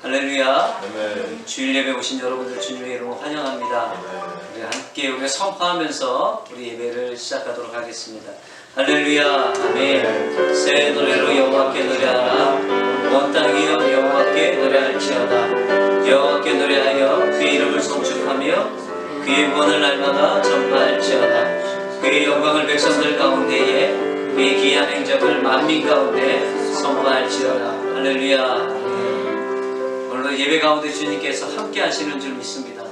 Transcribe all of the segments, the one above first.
할렐루야. 아멘. 주일 예배 오신 여러분들 주님의 이름으로 환영합니다. 우리 함께 우리가 선포하면서 우리 예배를 시작하도록 하겠습니다. 할렐루야. 아멘. 새 노래로 여호와께 노래하라. 온 땅이여 여호와께 노래할지어다. 여호와께 노래하여 그의 이름을 송축하며 그의 구원을 날마다 전파할지어다. 그의 영광을 백성들 가운데에 그의 기이한 행적을 만민 가운데 선포할지어다. 할렐루야. 오늘도 예배 가운데 주님께서 함께 하시는 줄 믿습니다.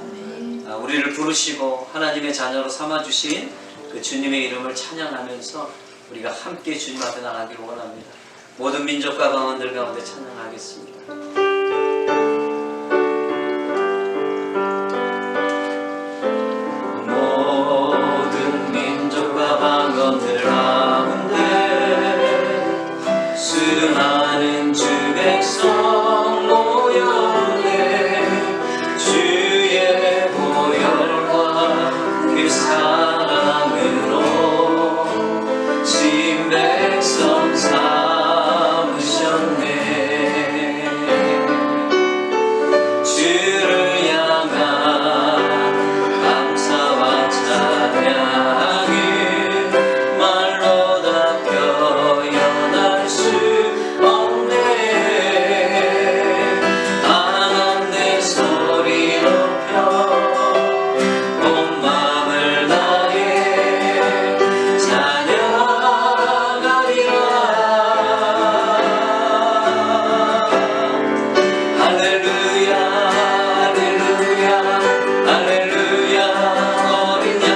우리를 부르시고 하나님의 자녀로 삼아주신 그 주님의 이름을 찬양하면서 우리가 함께 주님 앞에 나가기를 원합니다. 모든 민족과 방언들 가운데 찬양하겠습니다. 모든 민족과 방언들 가운데 수많은 주 백성 모여내 주의 보혈과 그 사랑으로 진 백성 삼으셨네. 주를 향한 감사와 찬양을 말로 다 표현할 수 없네. 단 내 소리 높여 온 마음을 다해 찬양하리라. 할렐루야 할렐루야 할렐루야 어린 양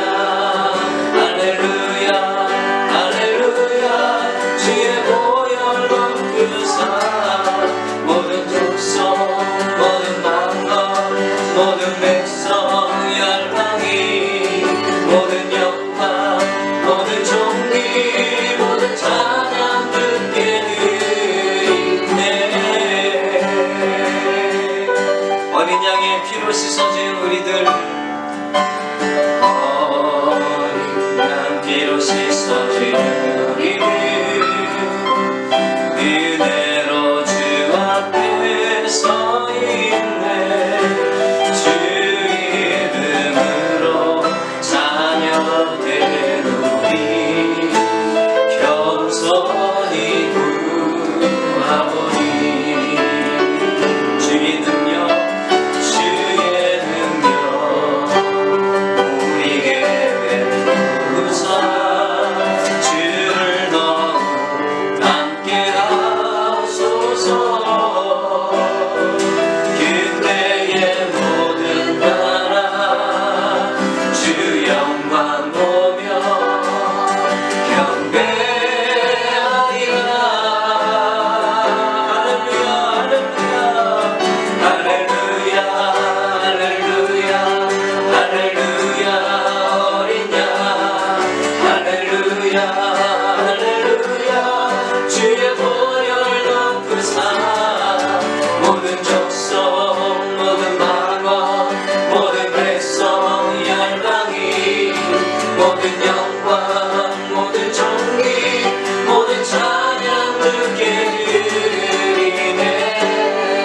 할렐루야 할렐루야 주의 보혈로 그 사랑 모든 족속 모든 방언 모든 백성 열방이 모든 영광 모든 종기 모든 찬양 듣게 드리네. 어린 양의 피로 씻어진 우리들 어린 양 피로 씻어진 우리들 은혜로 주 앞에 서 있네. 주 이름으로 자녀된 우리 겸손히 구하오니 주의 능력 주의 능력 우리에게 베푸사 주를 너무 함께 하소서. 그때의 모든 나라 주 영광 보며 경배하리라. 할렐루야 할렐루야 할렐루야 할렐루야 어린 양 할렐루야 할렐루야 주의 보혈로 그 사랑 모든 족속 모든 방언 모든 백성 열방이 모든 영광 모든 종기 모든 찬양 듣게 드리네.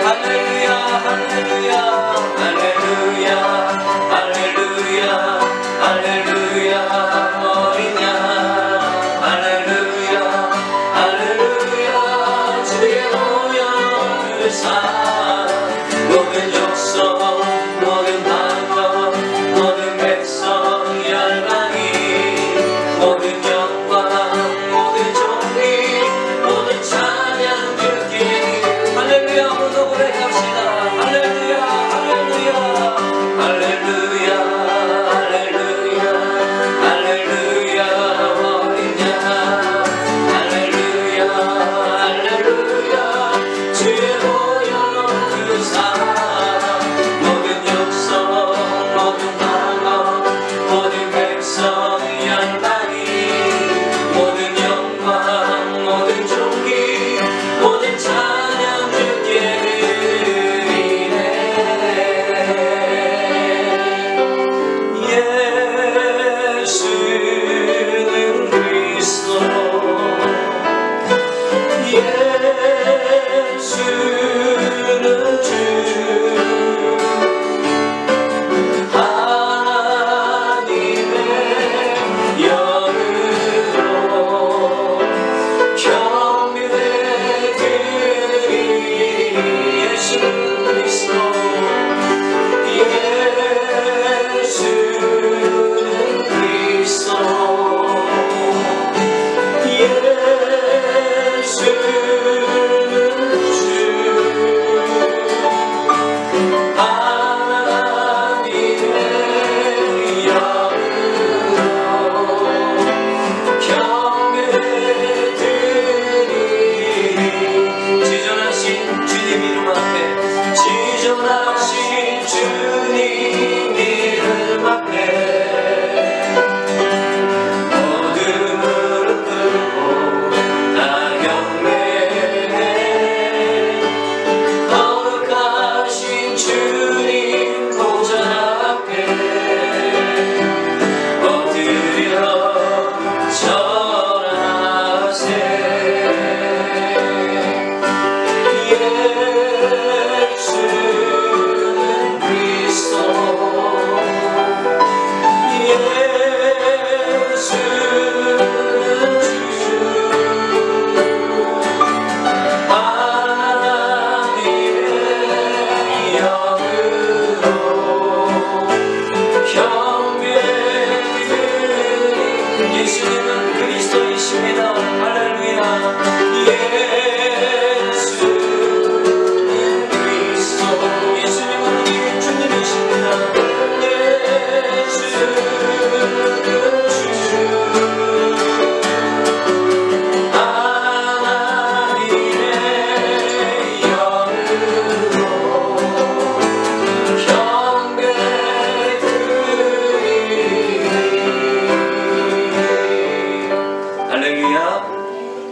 할렐루야 할렐루야 할렐루야 할렐루야 할렐루야 어린 양 할렐루야 할렐루야 주의 보혈 그 사랑 모든 족속 모든 방언 모든 백성 열방이 모든 영광 모든 종기 모든 찬양 듣게. 할렐루야. 오늘도 고백합시다. 할렐루야 할렐루야 할렐루야 할렐루야 할렐루야 어린 양 할렐루야 할렐루야 주의 보혈로 그 사랑 모든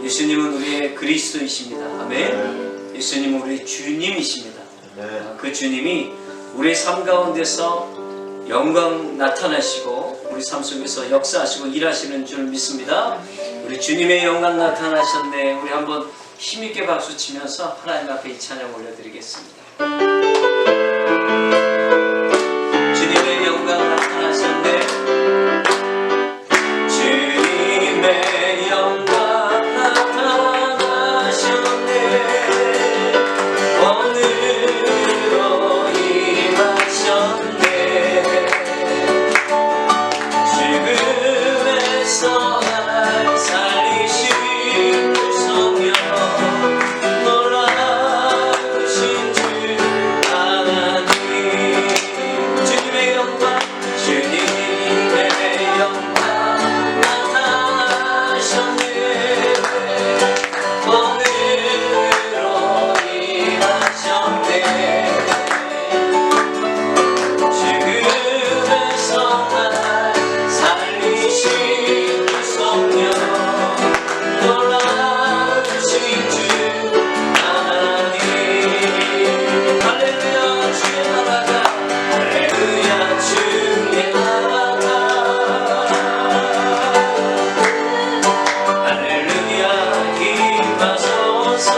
예수님은 우리의 그리스도이십니다. 아멘. 예수님은 우리의 주님이십니다. 그 주님이 우리의 삶 가운데서 영광 나타나시고 우리 삶 속에서 역사하시고 일하시는 줄 믿습니다. 우리 주님의 영광 나타나셨네. 우리 한번 힘있게 박수 치면서 하나님 앞에 이 찬양 올려드리겠습니다. 주님의 영광 나타나셨네. 주님의 영광 나타나셨네. 오늘로 임하셨네. 죽음에서 날 살리신 성령 놀라우신 주 하나님. 주님의 영광 주님의 영광 나타나셨네. 오늘로 임하셨네. 죽음에서 날 살리신 성령 놀라우신 주 하나님. 할렐루야 주의 나라가 할렐루야 주의 나라가 할렐루야 임하소서.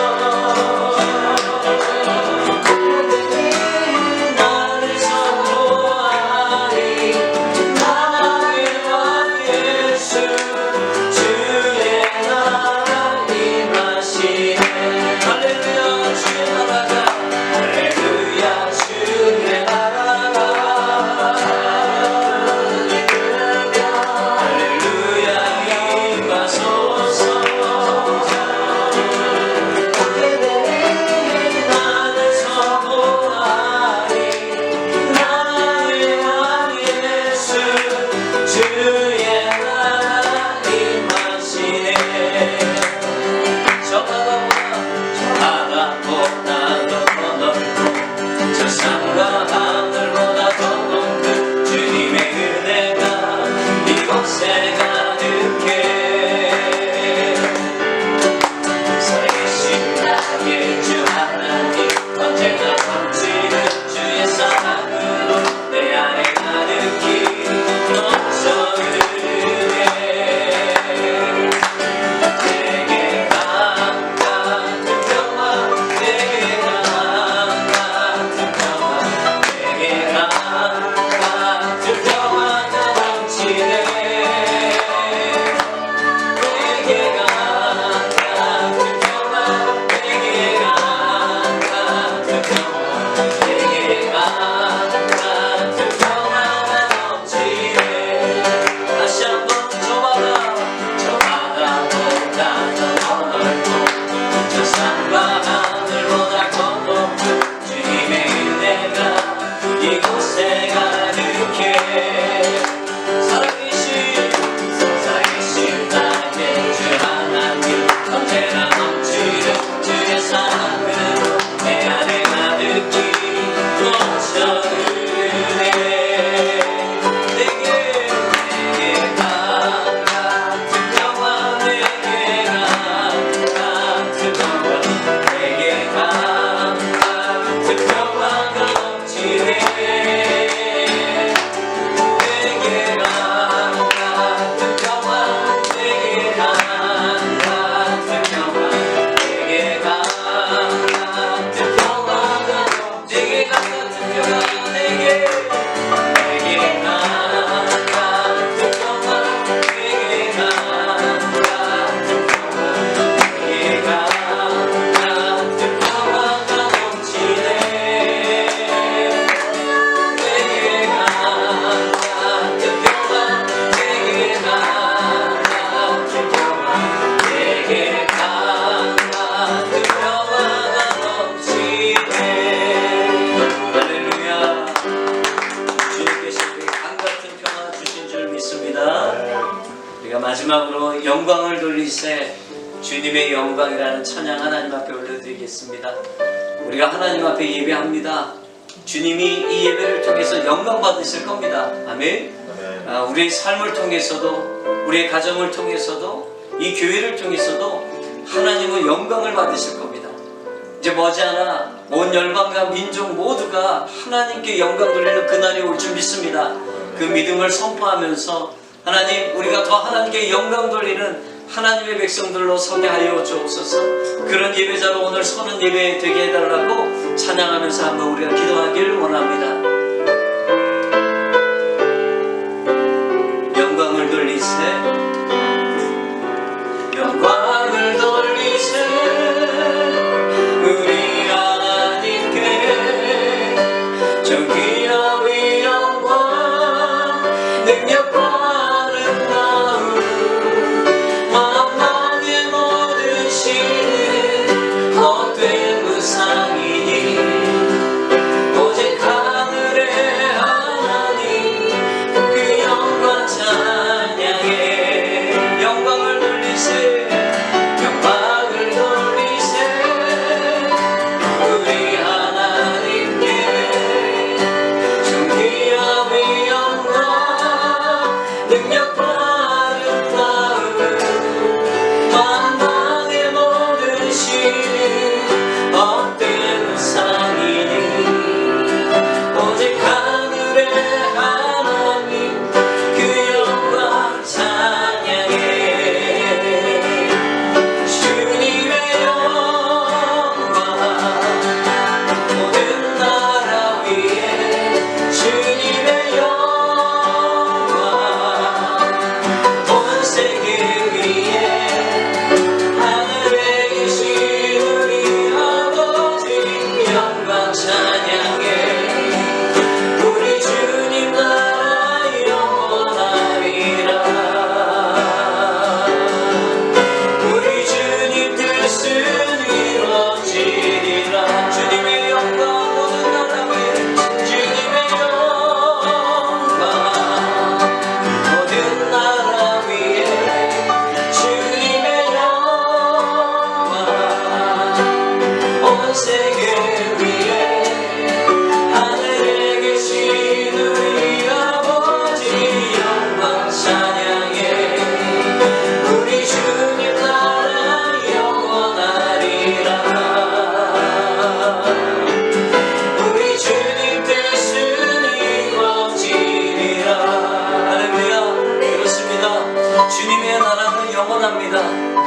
마지막으로 영광을 돌리세 주님의 영광이라는 찬양 하나님 앞에 올려드리겠습니다. 우리가 하나님 앞에 예배합니다. 주님이 이 예배를 통해서 영광 받으실 겁니다. 아멘. 우리의 삶을 통해서도 우리의 가정을 통해서도 이 교회를 통해서도 하나님은 영광을 받으실 겁니다. 이제 머지않아 온 열방과 민족 모두가 하나님께 영광 돌리는 그날이 올 줄 믿습니다. 그 믿음을 선포하면서 하나님, 우리가 더 하나님께 영광 돌리는 하나님의 백성들로 서게 하여 주옵소서. 그런 예배자로 오늘 서는 예배 되게 해달라고 찬양하면서 한번 우리가 기도하기를 원합니다. 영광을 돌리세, 영광을 돌리세, 우리 하나님께 저 귀하위 영광 능력과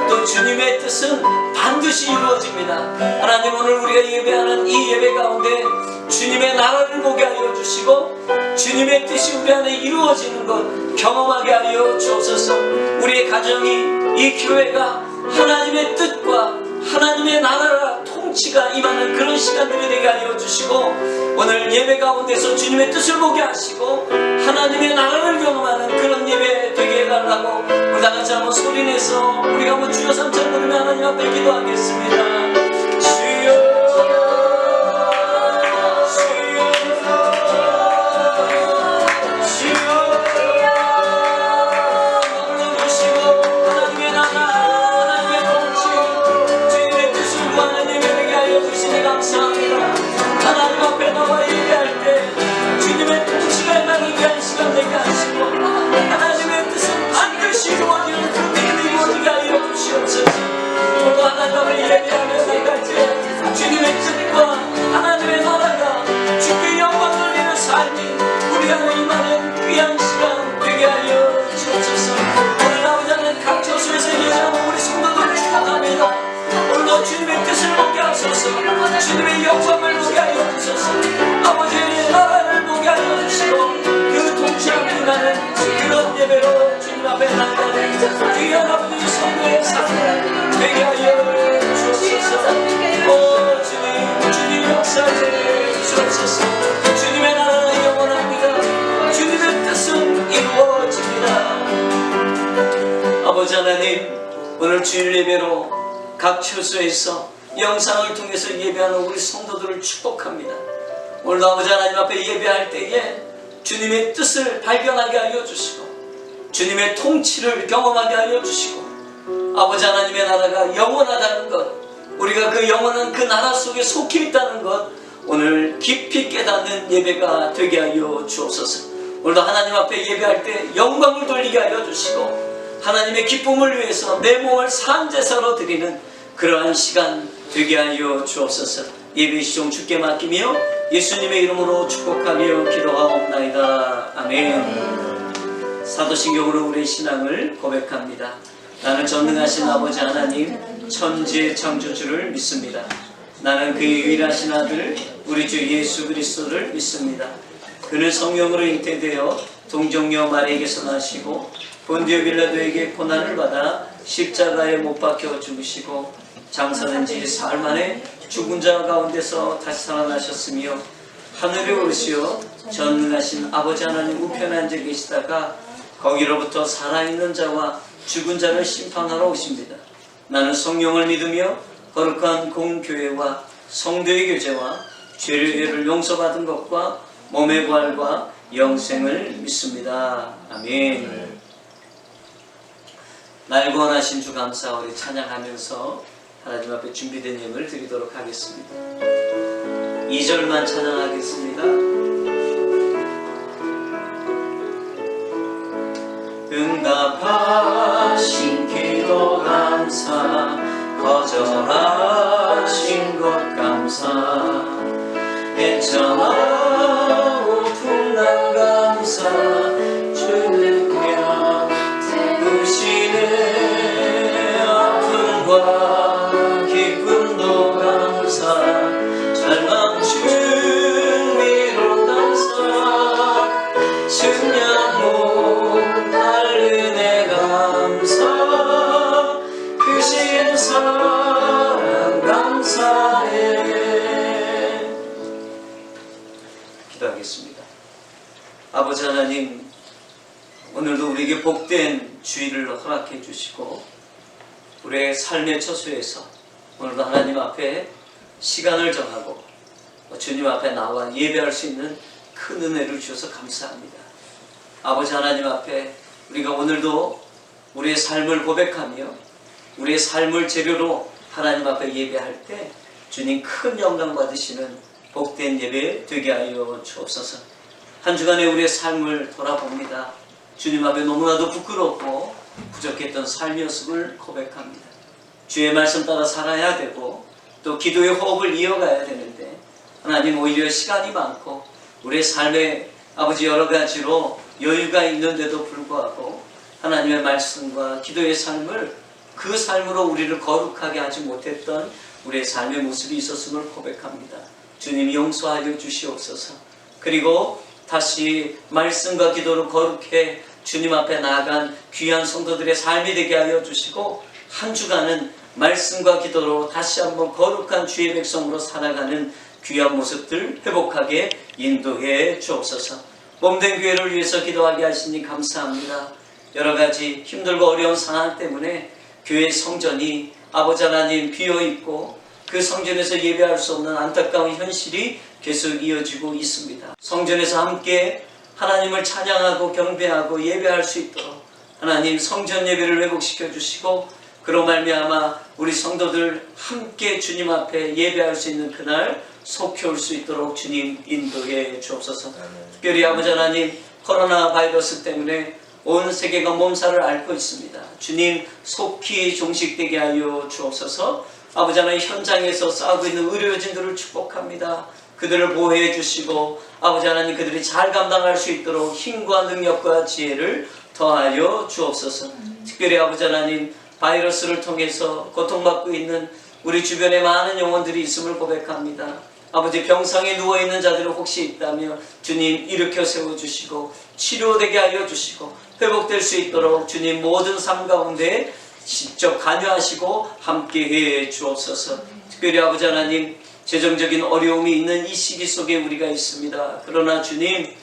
또 주님의 뜻은 반드시 이루어집니다. 하나님, 오늘 우리가 예배하는 이 예배 가운데 주님의 나라를 보게 하여 주시고 주님의 뜻이 우리 안에 이루어지는 것 경험하게 하여 주옵소서. 우리의 가정이, 이 교회가 하나님의 뜻과 하나님의 나라라 통치가 임하는 그런 시간들이 되게 하여 주시고 오늘 예배 가운데서 주님의 뜻을 보게 하시고 하나님의 나라를 경험하는 그런 예배 되게 해달라고 우리 다같이 한번 소리내서 우리가 한번 주여 삼창 부르며 하나님 앞에 기도하겠습니다. 하나님 앞에 나와 예배할 때 주님의 통치가 임하는 귀한 시간 되게 하시고 하나님의 뜻은 반드시 이루어지는 그 믿음이 이루어지게 하여 주시옵소서. 오늘 하나님 앞에 예배하며 나갈 때 주님의 뜻과 하나님의 나라가 주옵소서. 주님의 영광을 보게 하여 주소서. 아버지의 나라를 보게 하여 주시고 그 통치하고 나는 그런 예배로 주님 앞에 나가는 귀한 아버지 성도의 삶을 되게 하여 주옵소서. 오 주님 역사해 주옵소서. 주님의 나라는 영원합니다. 주님의 뜻은 이루어집니다. 아버지 하나님, 오늘 주일 예배로 각 처소에서 영상을 통해서 예배하는 우리 성도들을 축복합니다. 오늘도 아버지 하나님 앞에 예배할 때에 주님의 뜻을 발견하게 하여 주시고 주님의 통치를 경험하게 하여 주시고 아버지 하나님의 나라가 영원하다는 것, 우리가 그 영원한 그 나라 속에 속해 있다는 것 오늘 깊이 깨닫는 예배가 되게 하여 주옵소서. 오늘도 하나님 앞에 예배할 때 영광을 돌리게 하여 주시고 하나님의 기쁨을 위해서 내 몸을 산제사로 드리는 그러한 시간 되게 하여 주옵소서. 예배 시종 주께 맡기며 예수님의 이름으로 축복하며 기도하옵나이다. 아멘. 사도신경으로 우리의 신앙을 고백합니다. 나는 전능하신 아버지 하나님 천지의 창조주를 믿습니다. 나는 그의 유일하신 아들 우리 주 예수 그리스도를 믿습니다. 그는 성령으로 잉태되어 동정녀 마리아에게서 나시고 본디오 빌라도에게 고난을 받아 십자가에 못 박혀 죽으시고 장사된 지 사흘 만에 죽은 자 가운데서 다시 살아나셨으며 하늘에 오르시어 전능하신 아버지 하나님 우편에 앉아 계시다가 거기로부터 살아있는 자와 죽은 자를 심판하러 오십니다. 나는 성령을 믿으며 거룩한 공교회와 성도의 교제와 죄를 용서받은 것과 몸의 부활과 영생을 믿습니다. 아멘. 날 구원하신 주 감사하오리 찬양하면서 하나님 앞에 준비된 예물을 드리도록 하겠습니다. 2절만 찬양하겠습니다. 응답하신 기도 감사 거절하신 것 감사 애청하오 풍랑 감사 주는 그냥 태우시네 아픔과 기쁨도 감사 절망 중 위로 감사 승량로 달은혜 감사 크신 사랑 감사해. 기도하겠습니다. 아버지 하나님, 오늘도 우리에게 복된 주일을 허락해 주시고 우리의 삶의 처소에서 오늘도 하나님 앞에 시간을 정하고 주님 앞에 나와 예배할 수 있는 큰 은혜를 주셔서 감사합니다. 아버지 하나님 앞에 우리가 오늘도 우리의 삶을 고백하며 우리의 삶을 재료로 하나님 앞에 예배할 때 주님 큰 영광 받으시는 복된 예배 되게 하여 주옵소서. 한 주간의 우리의 삶을 돌아봅니다. 주님 앞에 너무나도 부끄럽고 부족했던 삶이었음을 고백합니다. 주의 말씀 따라 살아야 되고 또 기도의 호흡을 이어가야 되는데 하나님 오히려 시간이 많고 우리의 삶에 아버지 여러 가지로 여유가 있는데도 불구하고 하나님의 말씀과 기도의 삶을 그 삶으로 우리를 거룩하게 하지 못했던 우리의 삶의 모습이 있었음을 고백합니다. 주님 용서하여 주시옵소서. 그리고 다시 말씀과 기도로 거룩해 주님 앞에 나아간 귀한 성도들의 삶이 되게 하여 주시고 한 주간은 말씀과 기도로 다시 한번 거룩한 주의 백성으로 살아가는 귀한 모습들 회복하게 인도해 주옵소서. 몸된 교회를 위해서 기도하게 하시니 감사합니다. 여러 가지 힘들고 어려운 상황 때문에 교회 성전이 아버지 하나님 비어있고 그 성전에서 예배할 수 없는 안타까운 현실이 계속 이어지고 있습니다. 성전에서 함께 하나님을 찬양하고 경배하고 예배할 수 있도록 하나님 성전 예배를 회복시켜 주시고 그로 말미암아 우리 성도들 함께 주님 앞에 예배할 수 있는 그날 속해 올 수 있도록 주님 인도해 주옵소서. 특별히 아버지 하나님 코로나 바이러스 때문에 온 세계가 몸살을 앓고 있습니다. 주님 속히 종식되게 하여 주옵소서. 아버지 하나님 현장에서 싸우고 있는 의료진들을 축복합니다. 그들을 보호해 주시고 아버지 하나님 그들이 잘 감당할 수 있도록 힘과 능력과 지혜를 더하여 주옵소서. 특별히 아버지 하나님 바이러스를 통해서 고통받고 있는 우리 주변에 많은 영혼들이 있음을 고백합니다. 아버지, 병상에 누워있는 자들이 혹시 있다면 주님 일으켜 세워주시고 치료되게 하여 주시고 회복될 수 있도록 주님 모든 삶 가운데 직접 관여하시고 함께해 주옵소서. 특별히 아버지 하나님, 재정적인 어려움이 있는 이 시기 속에 우리가 있습니다. 그러나 주님,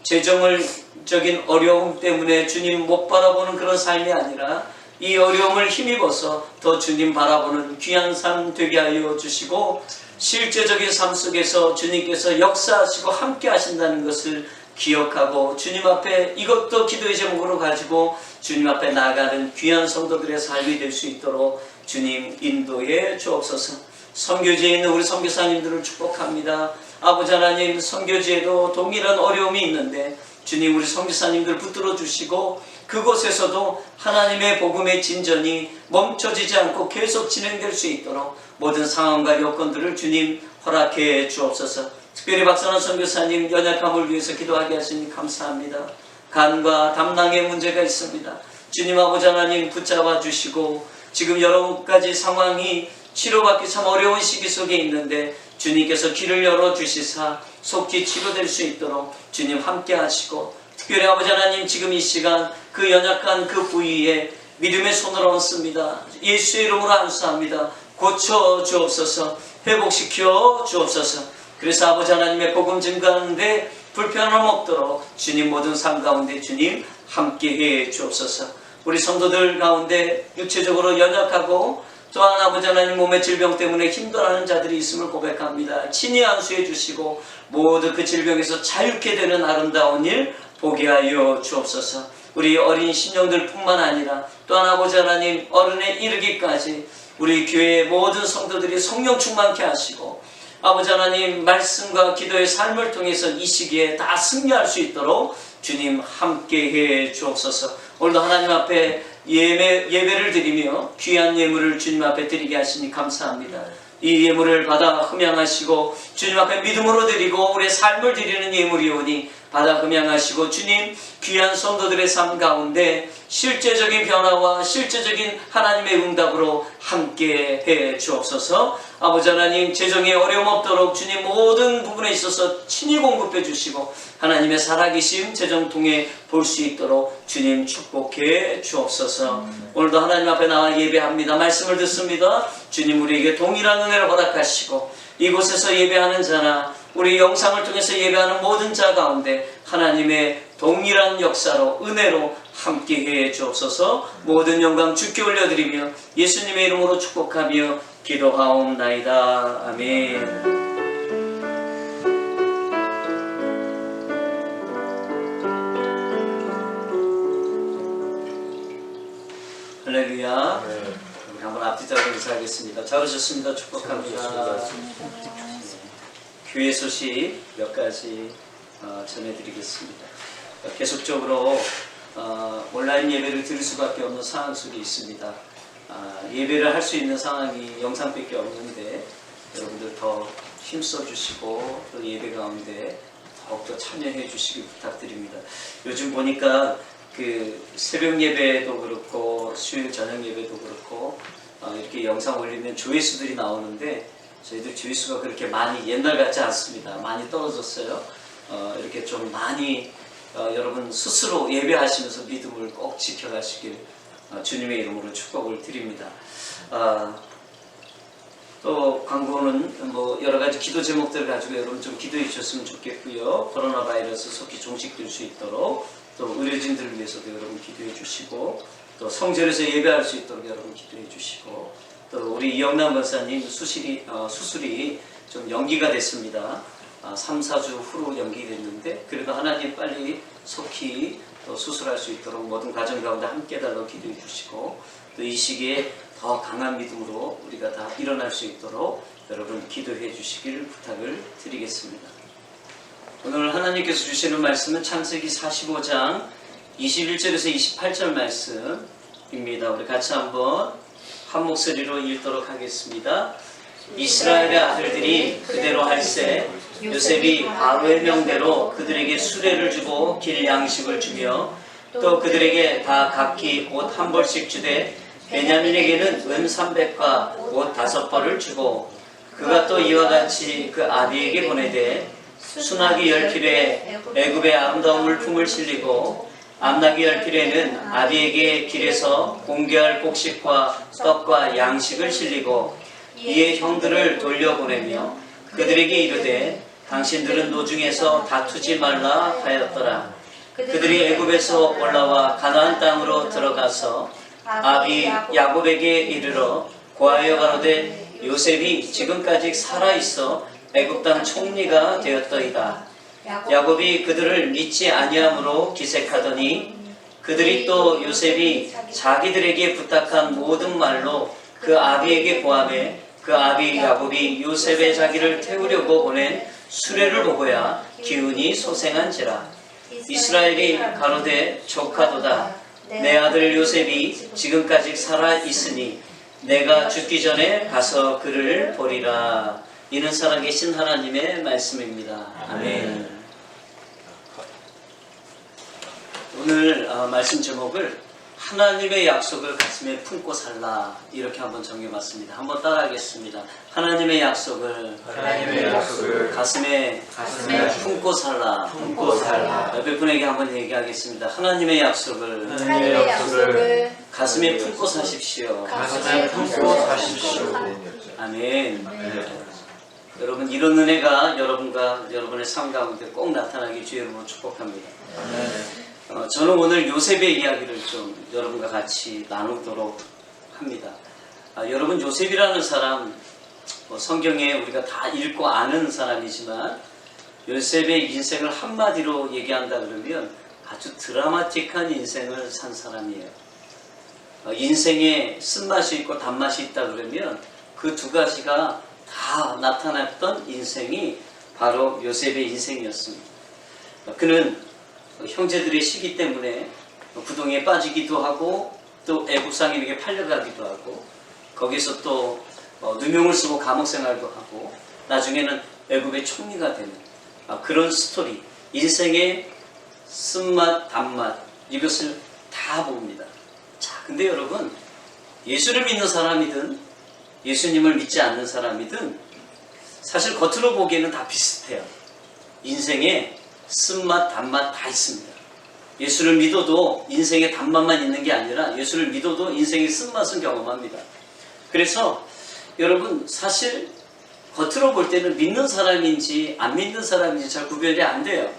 재정적인 어려움 때문에 주님 못 바라보는 그런 삶이 아니라 이 어려움을 힘입어서 더 주님 바라보는 귀한 삶 되게 하여 주시고 실제적인 삶 속에서 주님께서 역사하시고 함께 하신다는 것을 기억하고 주님 앞에 이것도 기도의 제목으로 가지고 주님 앞에 나아가는 귀한 성도들의 삶이 될 수 있도록 주님 인도해 주옵소서. 선교지에 있는 우리 선교사님들을 축복합니다. 아버지 하나님, 선교지에도 동일한 어려움이 있는데 주님 우리 선교사님들 붙들어 주시고 그곳에서도 하나님의 복음의 진전이 멈춰지지 않고 계속 진행될 수 있도록 모든 상황과 여건들을 주님 허락해 주옵소서. 특별히 박선환 선교사님 연약함을 위해서 기도하게 하시니 감사합니다. 간과 담낭에 문제가 있습니다. 주님 아버지 하나님 붙잡아 주시고 지금 여러 가지 상황이 치료받기 참 어려운 시기 속에 있는데 주님께서 길을 열어주시사 속히 치료될 수 있도록 주님 함께 하시고 특별히 아버지 하나님 지금 이 시간 그 연약한 그 부위에 믿음의 손을 얹습니다. 예수의 이름으로 안수합니다. 고쳐 주옵소서. 회복시켜 주옵소서. 그래서 아버지 하나님의 복음 증가하는데 불편함 없도록 주님 모든 삶 가운데 주님 함께해 주옵소서. 우리 성도들 가운데 육체적으로 연약하고 또한 아버지 하나님 몸의 질병 때문에 힘들어하는 자들이 있음을 고백합니다. 친히 안수해 주시고 모두 그 질병에서 자유케 되는 아름다운 일 보게 하여 주옵소서. 우리 어린 신령들 뿐만 아니라 또한 아버지 하나님 어른에 이르기까지 우리 교회의 모든 성도들이 성령 충만케 하시고 아버지 하나님 말씀과 기도의 삶을 통해서 이 시기에 다 승리할 수 있도록 주님 함께해 주옵소서. 오늘도 하나님 앞에 예배를 드리며 귀한 예물을 주님 앞에 드리게 하시니 감사합니다. 이 예물을 받아 흠양하시고 주님 앞에 믿음으로 드리고 우리의 삶을 드리는 예물이오니 받아 흠양하시고 주님 귀한 성도들의 삶 가운데 실제적인 변화와 실제적인 하나님의 응답으로 함께 해 주옵소서. 아버지 하나님 재정에 어려움 없도록 주님 모든 부분에 있어서 친히 공급해 주시고 하나님의 살아계심 재정 통해 볼 수 있도록 주님 축복해 주옵소서. 오늘도 하나님 앞에 나와 예배합니다. 말씀을 듣습니다. 주님 우리에게 동일한 은혜를 허락하시고 이곳에서 예배하는 자나 우리 영상을 통해서 예배하는 모든 자 가운데 하나님의 동일한 역사로 은혜로 함께해 주옵소서. 모든 영광 주께 올려드리며 예수님의 이름으로 축복하며 기도하옵나이다. 아멘. 할렐루야. 우리 한번 앞뒤자로 인사하겠습니다. 잘 오셨습니다. 축복합니다. 교회 소식 몇 가지 전해드리겠습니다. 계속적으로 온라인 예배를 드릴 수밖에 없는 상황 속에 있습니다. 예배를 할 수 있는 상황이 영상밖에 없는데 여러분들 더 힘써 주시고 또 예배 가운데 더욱더 참여해 주시기 부탁드립니다. 요즘 보니까 그 새벽 예배도 그렇고 수요일 저녁 예배도 그렇고 이렇게 영상 올리면 조회수들이 나오는데 저희들 조회수가 그렇게 많이 옛날 같지 않습니다. 많이 떨어졌어요. 이렇게 좀 많이 여러분 스스로 예배하시면서 믿음을 꼭 지켜가시길 주님의 이름으로 축복을 드립니다. 또 광고는 뭐 여러 가지 기도 제목들을 가지고 여러분 좀 기도해 주셨으면 좋겠고요. 코로나 바이러스 속히 종식될 수 있도록 또 의료진들을 위해서도 여러분 기도해 주시고 또 성전에서 예배할 수 있도록 여러분 기도해 주시고 또 우리 이영남 권사님 수술이 좀 연기가 됐습니다. 3, 4주 후로 연기됐는데 그래도 하나님 빨리 속히 또 수술할 수 있도록 모든 가정 가운데 함께 달라고 기도해 주시고 또 이 시기에 더 강한 믿음으로 우리가 다 일어날 수 있도록 여러분 기도해 주시길 부탁을 드리겠습니다. 오늘 하나님께서 주시는 말씀은 창세기 45장 21절에서 28절 말씀입니다. 우리 같이 한번 한 목소리로 읽도록 하겠습니다. 이스라엘의 아들들이 그대로 할세 요셉이 바로의 명대로 그들에게 수레를 주고 길 양식을 주며 또 그들에게 다 각기 옷 한 벌씩 주되 베냐민에게는 은 300과 옷 5벌을 주고 그가 또 이와 같이 그 아비에게 보내되 순하기 10필에 애굽의 아름다운 물품을 실리고 암나기 10필에는 아비에게 길에서 공개할 곡식과 떡과 양식을 실리고 이에 형들을 돌려보내며 그들에게 이르되 당신들은 노중에서 다투지 말라 하였더라. 그들이 애굽에서 올라와 가나안 땅으로 들어가서 아비 야곱에게 이르러 고하여 가로되 요셉이 지금까지 살아있어 애굽 땅 총리가 되었더이다. 야곱이 그들을 믿지 아니함으로 기색하더니 그들이 또 요셉이 자기들에게 부탁한 모든 말로 그 아비에게 고하매 그 아비 야곱이 요셉의 자기를 태우려고 보낸 수레를 보고야 기운이 소생한지라. 이스라엘이 가로되 조카도다. 내 아들 요셉이 지금까지 살아있으니 내가 죽기 전에 가서 그를 보리라. 이는 살아계신 하나님의 말씀입니다. 아멘. 오늘 말씀 제목을 하나님의 약속을 가슴에 품고 살라 이렇게 한번 정해봤습니다. 한번 따라하겠습니다. 하나님의 약속을 가슴에 품고 살라. 옆에 분에게 한번 얘기하겠습니다. 하나님의 약속을 가슴에 품고 사십시오. 아멘. 여러분, 이런 은혜가 여러분과 여러분의 삶 가운데 꼭 나타나기 주의 이름으로 축복합니다. 저는 오늘 요셉의 이야기를 좀 여러분과 같이 나누도록 합니다. 여러분, 요셉이라는 사람, 성경에 우리가 다 읽고 아는 사람이지만 요셉의 인생을 한마디로 얘기한다 그러면 아주 드라마틱한 인생을 산 사람이에요. 인생에 쓴맛이 있고 단맛이 있다 그러면 그 두 가지가 다 나타났던 인생이 바로 요셉의 인생이었습니다. 그는 형제들의 시기 때문에 부동에 빠지기도 하고 또 애굽 상인에게 팔려가기도 하고 거기서 또 누명을 쓰고 감옥 생활도 하고 나중에는 애굽의 총리가 되는 그런 스토리, 인생의 쓴맛 단맛 이것을 다 봅니다. 자, 근데 여러분, 예수를 믿는 사람이든 예수님을 믿지 않는 사람이든 사실 겉으로 보기에는 다 비슷해요. 인생에 쓴맛, 단맛 다 있습니다. 예수를 믿어도 인생의 단맛만 있는 게 아니라 예수를 믿어도 인생의 쓴맛은 경험합니다. 그래서 여러분, 사실 겉으로 볼 때는 믿는 사람인지 안 믿는 사람인지 잘 구별이 안 돼요.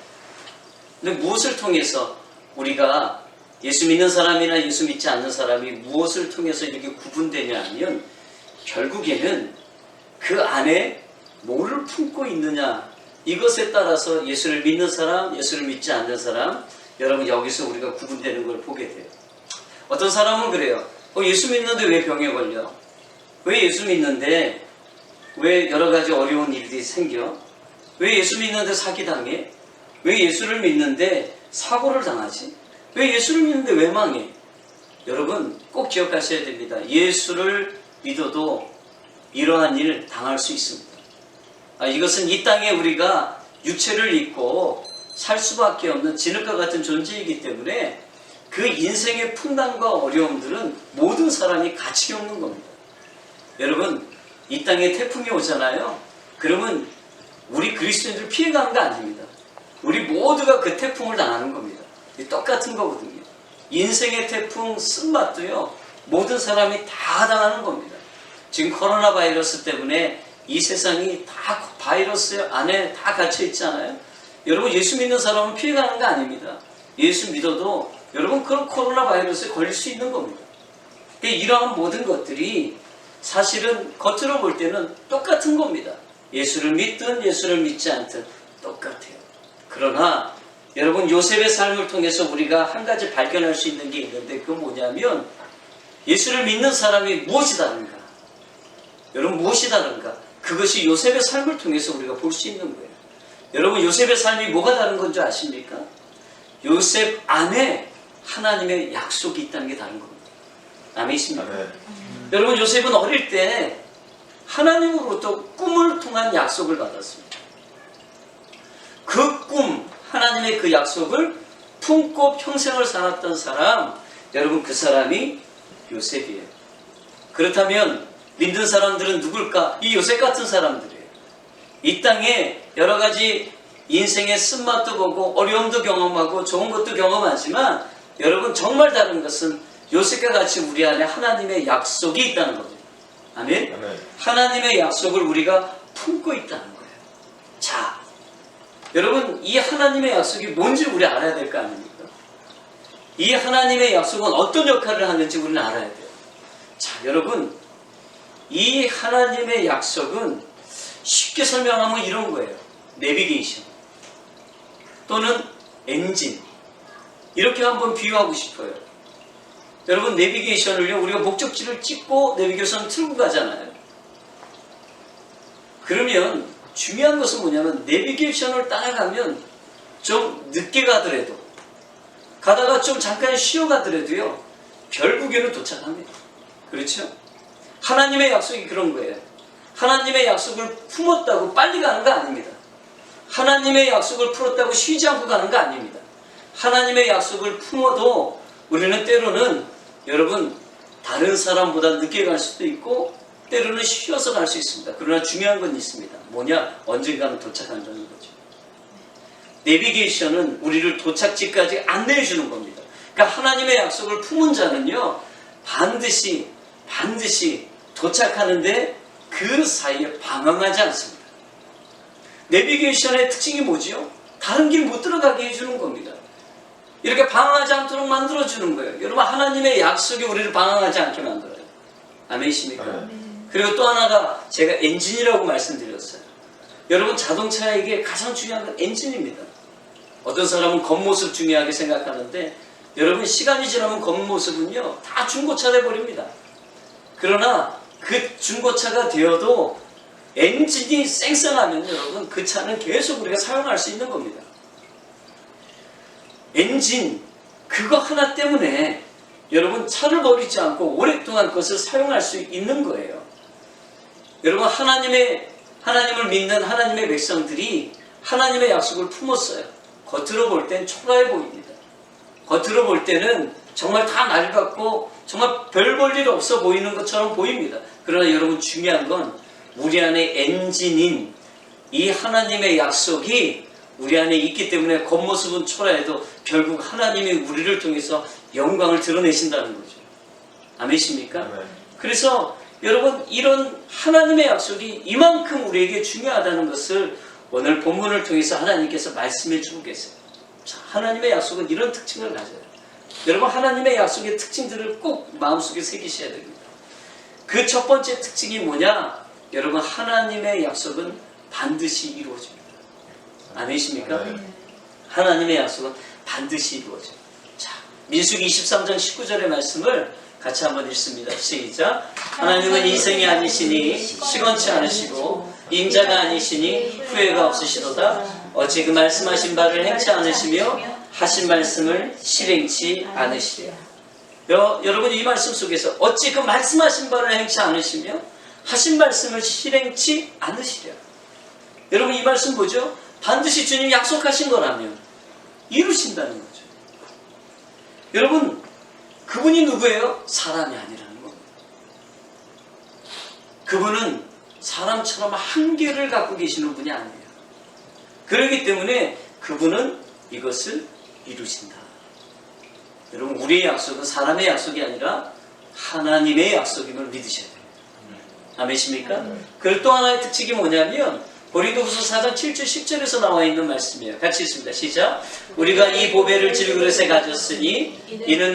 근데 무엇을 통해서 우리가 예수 믿는 사람이나 예수 믿지 않는 사람이 무엇을 통해서 이렇게 구분되냐 하면 결국에는 그 안에 뭐를 품고 있느냐, 이것에 따라서 예수를 믿는 사람, 예수를 믿지 않는 사람, 여러분 여기서 우리가 구분되는 걸 보게 돼요. 어떤 사람은 그래요. 예수 믿는데 왜 병에 걸려? 왜 예수 믿는데 왜 여러 가지 어려운 일들이 생겨? 왜 예수 믿는데 사기당해? 왜 예수를 믿는데 사고를 당하지? 왜 예수를 믿는데 왜 망해? 여러분 꼭 기억하셔야 됩니다. 예수를 믿어도 이러한 일 당할 수 있습니다. 이것은 이 땅에 우리가 육체를 입고 살 수밖에 없는 진흙과 같은 존재이기 때문에 그 인생의 풍랑과 어려움들은 모든 사람이 같이 겪는 겁니다. 여러분, 이 땅에 태풍이 오잖아요. 그러면 우리 그리스도인들 피해가는 거 아닙니다. 우리 모두가 그 태풍을 당하는 겁니다. 똑같은 거거든요. 인생의 태풍 쓴맛도요, 모든 사람이 다 당하는 겁니다. 지금 코로나 바이러스 때문에 이 세상이 다 바이러스 안에 다 갇혀 있잖아요. 여러분, 예수 믿는 사람은 피해가는 거 아닙니다. 예수 믿어도 여러분 그런 코로나 바이러스에 걸릴 수 있는 겁니다. 이러한 모든 것들이 사실은 겉으로 볼 때는 똑같은 겁니다. 예수를 믿든 예수를 믿지 않든 똑같아요. 그러나 여러분, 요셉의 삶을 통해서 우리가 한 가지 발견할 수 있는 게 있는데 그건 뭐냐면 예수를 믿는 사람이 무엇이 다른가? 여러분, 무엇이 다른가? 그것이 요셉의 삶을 통해서 우리가 볼 수 있는 거예요. 여러분, 요셉의 삶이 뭐가 다른 건 줄 아십니까? 요셉 안에 하나님의 약속이 있다는 게 다른 겁니다. 아멘이십니까? 여러분, 요셉은 어릴 때 하나님으로부터 꿈을 통한 약속을 받았습니다. 그 꿈, 하나님의 그 약속을 품고 평생을 살았던 사람, 여러분 그 사람이 요셉이에요. 그렇다면 믿는 사람들은 누굴까? 이 요셉 같은 사람들이에요. 이 땅에 여러 가지 인생의 쓴맛도 보고 어려움도 경험하고 좋은 것도 경험하지만 여러분 정말 다른 것은 요셉과 같이 우리 안에 하나님의 약속이 있다는 겁니다. 아멘? 아멘. 하나님의 약속을 우리가 품고 있다는 거예요. 자, 여러분 이 하나님의 약속이 뭔지 우리 알아야 될 거 아닙니까? 이 하나님의 약속은 어떤 역할을 하는지 우리는 알아야 돼요. 자, 여러분 이 하나님의 약속은 쉽게 설명하면 이런 거예요. 내비게이션 또는 엔진, 이렇게 한번 비유하고 싶어요. 여러분 내비게이션을요, 우리가 목적지를 찍고 내비게이션 틀고 가잖아요. 그러면 중요한 것은 뭐냐면 내비게이션을 따라가면 좀 늦게 가더라도, 가다가 좀 잠깐 쉬어가더라도요 결국에는 도착합니다. 그렇죠? 하나님의 약속이 그런 거예요. 하나님의 약속을 품었다고 빨리 가는 거 아닙니다. 하나님의 약속을 풀었다고 쉬지 않고 가는 거 아닙니다. 하나님의 약속을 품어도 우리는 때로는 여러분 다른 사람보다 늦게 갈 수도 있고 때로는 쉬어서 갈 수 있습니다. 그러나 중요한 건 있습니다. 뭐냐? 언젠가는 도착한다는 거죠. 내비게이션은 우리를 도착지까지 안내해 주는 겁니다. 그러니까 하나님의 약속을 품은 자는요 반드시 도착하는데 그 사이에 방황하지 않습니다. 내비게이션의 특징이 뭐지요? 다른 길 못 들어가게 해주는 겁니다. 이렇게 방황하지 않도록 만들어주는 거예요. 여러분 하나님의 약속이 우리를 방황하지 않게 만들어요. 아멘이십니까? 그리고 또 하나가 제가 엔진이라고 말씀드렸어요. 여러분 자동차에게 가장 중요한 건 엔진입니다. 어떤 사람은 겉모습 중요하게 생각하는데 여러분 시간이 지나면 겉모습은요 다 중고차 돼버립니다. 그러나 그 중고차가 되어도 엔진이 쌩쌩하면 여러분 그 차는 계속 우리가 사용할 수 있는 겁니다. 엔진 그거 하나 때문에 여러분 차를 버리지 않고 오랫동안 그것을 사용할 수 있는 거예요. 여러분 하나님을 믿는 하나님의 백성들이 하나님의 약속을 품었어요. 겉으로 볼 땐 초라해 보입니다. 겉으로 볼 때는 정말 다 낡았고 정말 별 볼 일 없어 보이는 것처럼 보입니다. 그러나 여러분 중요한 건 우리 안에 엔진인 이 하나님의 약속이 우리 안에 있기 때문에 겉모습은 초라해도 결국 하나님이 우리를 통해서 영광을 드러내신다는 거죠. 아멘이십니까? 아멘. 그래서 여러분 이런 하나님의 약속이 이만큼 우리에게 중요하다는 것을 오늘 본문을 통해서 하나님께서 말씀해 주고 계세요. 자, 하나님의 약속은 이런 특징을 가져요. 여러분 하나님의 약속의 특징들을 꼭 마음속에 새기셔야 됩니다. 그 첫 번째 특징이 뭐냐? 여러분 하나님의 약속은 반드시 이루어집니다. 아멘이십니까? 하나님의 약속은 반드시 이루어져요. 자, 민수기 23장 19절의 말씀을 같이 한번 읽습니다. 시작. 하나님은 인생이 아니시니 시건치 않으시고 인자가 아니시니 후회가 없으시도다. 어찌 그 말씀하신 바를 행치 않으시며 하신 말씀을 실행치 않으시랴. 여러분 이 말씀 속에서 어찌 그 말씀하신 바를 행치 않으시며 하신 말씀을 실행치 않으시랴. 여러분 이 말씀 뭐죠? 반드시 주님 약속하신 거라면 이루신다는 거죠. 여러분 그분이 누구예요? 사람이 아니라는 겁니다. 그분은 사람처럼 한계를 갖고 계시는 분이 아니에요. 그렇기 때문에 그분은 이것을 이루신다. 여러분 우리의 약속은 사람의 약속이 아니라 하나님의 약속임을 믿으셔야 돼요. 아멘이십니까? 그리고 또 하나의 특징이 뭐냐면 고린도후서 4장 7절 10절에서 나와 있는 말씀이에요. 같이 읽습니다. 시작. 우리가 이 보배를 질그릇에 가졌으니 이는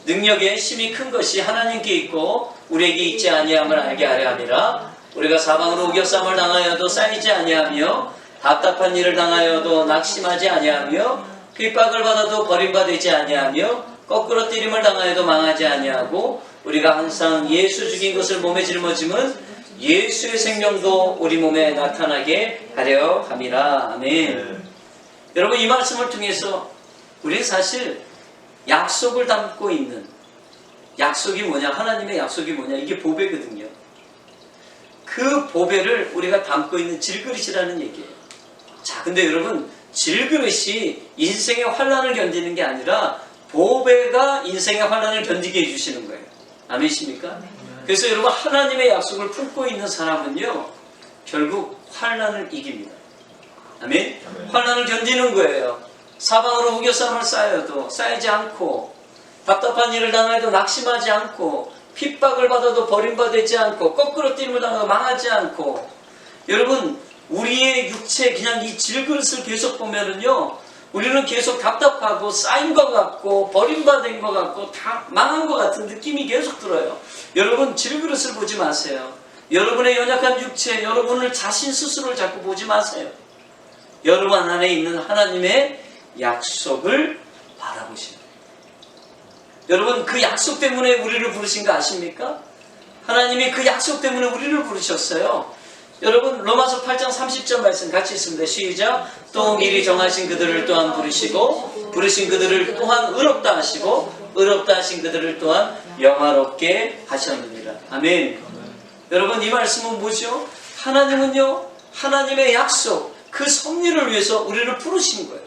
능력에 심히 큰 것이 하나님께 있고 우리에게 있지 아니함을 알게 하려 함이라. 우리가 사방으로 우겨쌈을 당하여도 쌓이지 아니하며 답답한 일을 당하여도 낙심하지 아니하며 핍박을 받아도 버림받지 아니하며 거꾸로 때림을 당하여도 망하지 아니하고 우리가 항상 예수 죽인 것을 몸에 짊어짐은 예수의 생명도 우리 몸에 나타나게 하려 함이라. 아멘. 여러분 이 말씀을 통해서 우리는 사실 약속을 담고 있는 약속이 뭐냐? 하나님의 약속이 뭐냐? 이게 보배거든요. 그 보배를 우리가 담고 있는 질그릇이라는 얘기예요. 자, 근데 여러분 질그릇이 인생의 환난을 견디는 게 아니라 보배가 인생의 환난을 견디게 해주시는 거예요. 아멘이십니까? 그래서 여러분 하나님의 약속을 품고 있는 사람은요 결국 환난을 이깁니다. 아멘. 환난을 견디는 거예요. 사방으로 우겨쌈을 쌓여도 쌓이지 않고, 답답한 일을 당해도 낙심하지 않고, 핍박을 받아도 버림받지 않고, 거꾸로 뛰임을 당해도 망하지 않고. 여러분 우리의 육체 그냥 이 질그릇을 계속 보면은요 우리는 계속 답답하고 쌓인 것 같고 버림받은 것 같고 다 망한 것 같은 느낌이 계속 들어요. 여러분 질그릇을 보지 마세요. 여러분의 연약한 육체, 여러분을 자신 스스로를 자꾸 보지 마세요. 여러분 안에 있는 하나님의 약속을 바라보시는 거예요. 여러분 그 약속 때문에 우리를 부르신 거 아십니까? 하나님이 그 약속 때문에 우리를 부르셨어요. 여러분 로마서 8장 30절 말씀 같이 있습니다. 시작. 또 미리 정하신 그들을 또한 부르시고 부르신 그들을 또한 의롭다 하시고 의롭다 하신 그들을 또한 영화롭게 하셨느니라. 아멘. 여러분 이 말씀은 뭐죠? 하나님은요 하나님의 약속 그 섭리를 위해서 우리를 부르신 거예요.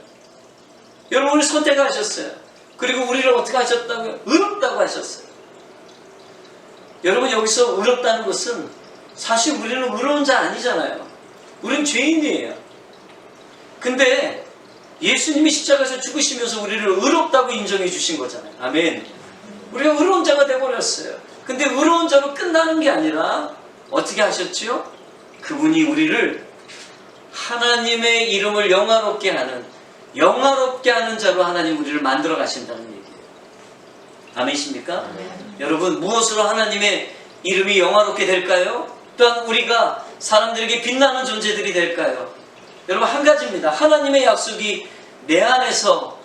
여러분을 선택하셨어요. 그리고 우리를 어떻게 하셨다고요? 의롭다고 하셨어요. 여러분 여기서 의롭다는 것은 사실 우리는 의로운 자 아니잖아요. 우리는 죄인이에요. 근데 예수님이 십자가에서 죽으시면서 우리를 의롭다고 인정해 주신 거잖아요. 아멘. 우리가 의로운 자가 되어버렸어요. 근데 의로운 자로 끝나는 게 아니라 어떻게 하셨지요? 그분이 우리를 하나님의 이름을 영화롭게 하는 자로 하나님 우리를 만들어 가신다는 얘기예요. 아멘이십니까? 여러분 무엇으로 하나님의 이름이 영화롭게 될까요? 또한 우리가 사람들에게 빛나는 존재들이 될까요? 여러분 한 가지입니다. 하나님의 약속이 내 안에서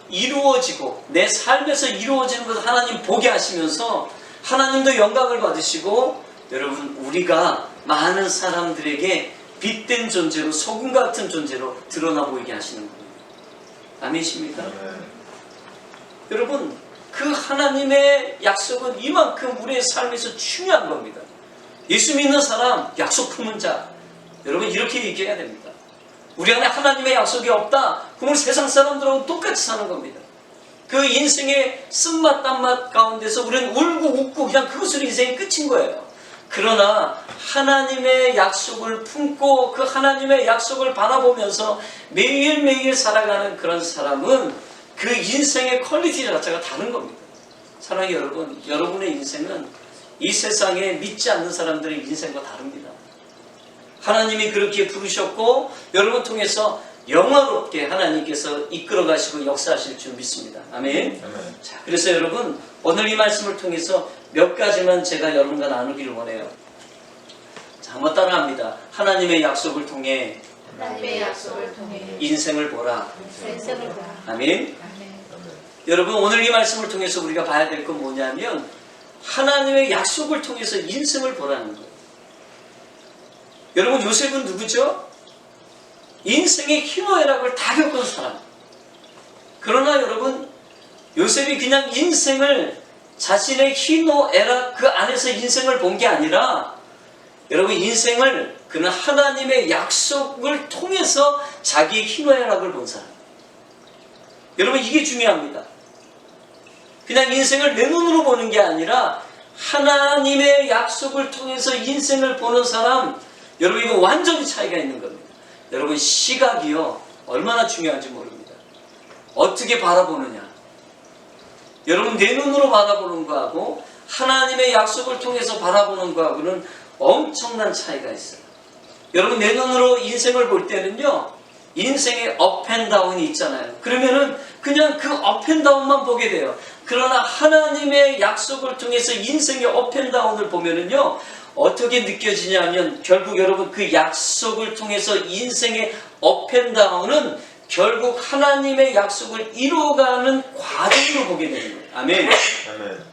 이루어지고 내 삶에서 이루어지는 것을 하나님 보게 하시면서 하나님도 영광을 받으시고 여러분 우리가 많은 사람들에게 빛된 존재로 소금 같은 존재로 드러나 보이게 하시는 겁니다. 아멘이십니까? 여러분 그 하나님의 약속은 이만큼 우리의 삶에서 중요한 겁니다. 예수 믿는 사람 약속 품은 자 여러분 이렇게 얘기해야 됩니다. 우리 안에 하나님의 약속이 없다 그러면 세상 사람들하고 똑같이 사는 겁니다. 그 인생의 쓴맛 단맛 가운데서 우리는 울고 웃고 그냥 그것으로 인생이 끝인 거예요. 그러나 하나님의 약속을 품고 그 하나님의 약속을 바라보면서 매일매일 살아가는 그런 사람은 그 인생의 퀄리티 자체가 다른 겁니다. 사랑하는 여러분, 여러분의 인생은 이 세상에 믿지 않는 사람들의 인생과 다릅니다. 하나님이 그렇게 부르셨고 여러분 통해서 영화롭게 하나님께서 이끌어 가시고 역사하실 줄 믿습니다. 아멘. 자, 그래서 여러분 오늘 이 말씀을 통해서 몇 가지만 제가 여러분과 나누기를 원해요. 자, 한번 따라합니다. 하나님의 약속을 통해 인생을 보라. 아멘. 여러분 오늘 이 말씀을 통해서 우리가 봐야 될 건 뭐냐면 하나님의 약속을 통해서 인생을 보라는 거예요. 여러분 요셉은 누구죠? 인생의 희노애락을 다 겪은 사람. 그러나 여러분 요셉이 그냥 인생을 자신의 희노애락 그 안에서 인생을 본 게 아니라 여러분 인생을 그는 하나님의 약속을 통해서 자기의 희노애락을 본 사람. 여러분 이게 중요합니다. 그냥 인생을 내 눈으로 보는 게 아니라 하나님의 약속을 통해서 인생을 보는 사람, 여러분 이거 완전히 차이가 있는 겁니다. 여러분 시각이요 얼마나 중요한지 모릅니다. 어떻게 바라보느냐. 여러분 내 눈으로 바라보는 거하고 하나님의 약속을 통해서 바라보는 거하고는 엄청난 차이가 있어요. 여러분 내 눈으로 인생을 볼 때는요 인생의 업앤다운이 있잖아요. 그러면은 그냥 그 업앤다운만 보게 돼요. 그러나 하나님의 약속을 통해서 인생의 업앤다운을 보면은요 어떻게 느껴지냐면 결국 여러분 그 약속을 통해서 인생의 업앤다운은 결국 하나님의 약속을 이루어가는 과정으로 보게 되는 거예요. 아멘. 아멘.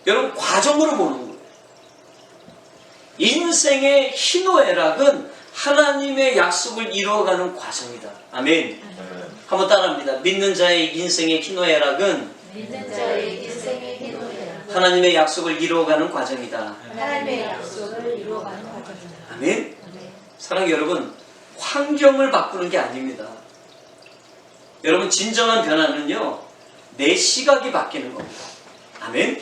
여러분 과정으로 보는 거예요. 인생의 희노애락은 하나님의 약속을 이루어가는 과정이다. 아멘. 한번 따라합니다. 믿는 자의 인생의 희노애락은 하나님의 약속을 이루어가는 과정이다. 하나님의 약속을 이루어가는 과정이다. 아멘. 사랑하는 여러분, 환경을 바꾸는 게 아닙니다. 여러분 진정한 변화는요 내 시각이 바뀌는 겁니다. 아멘.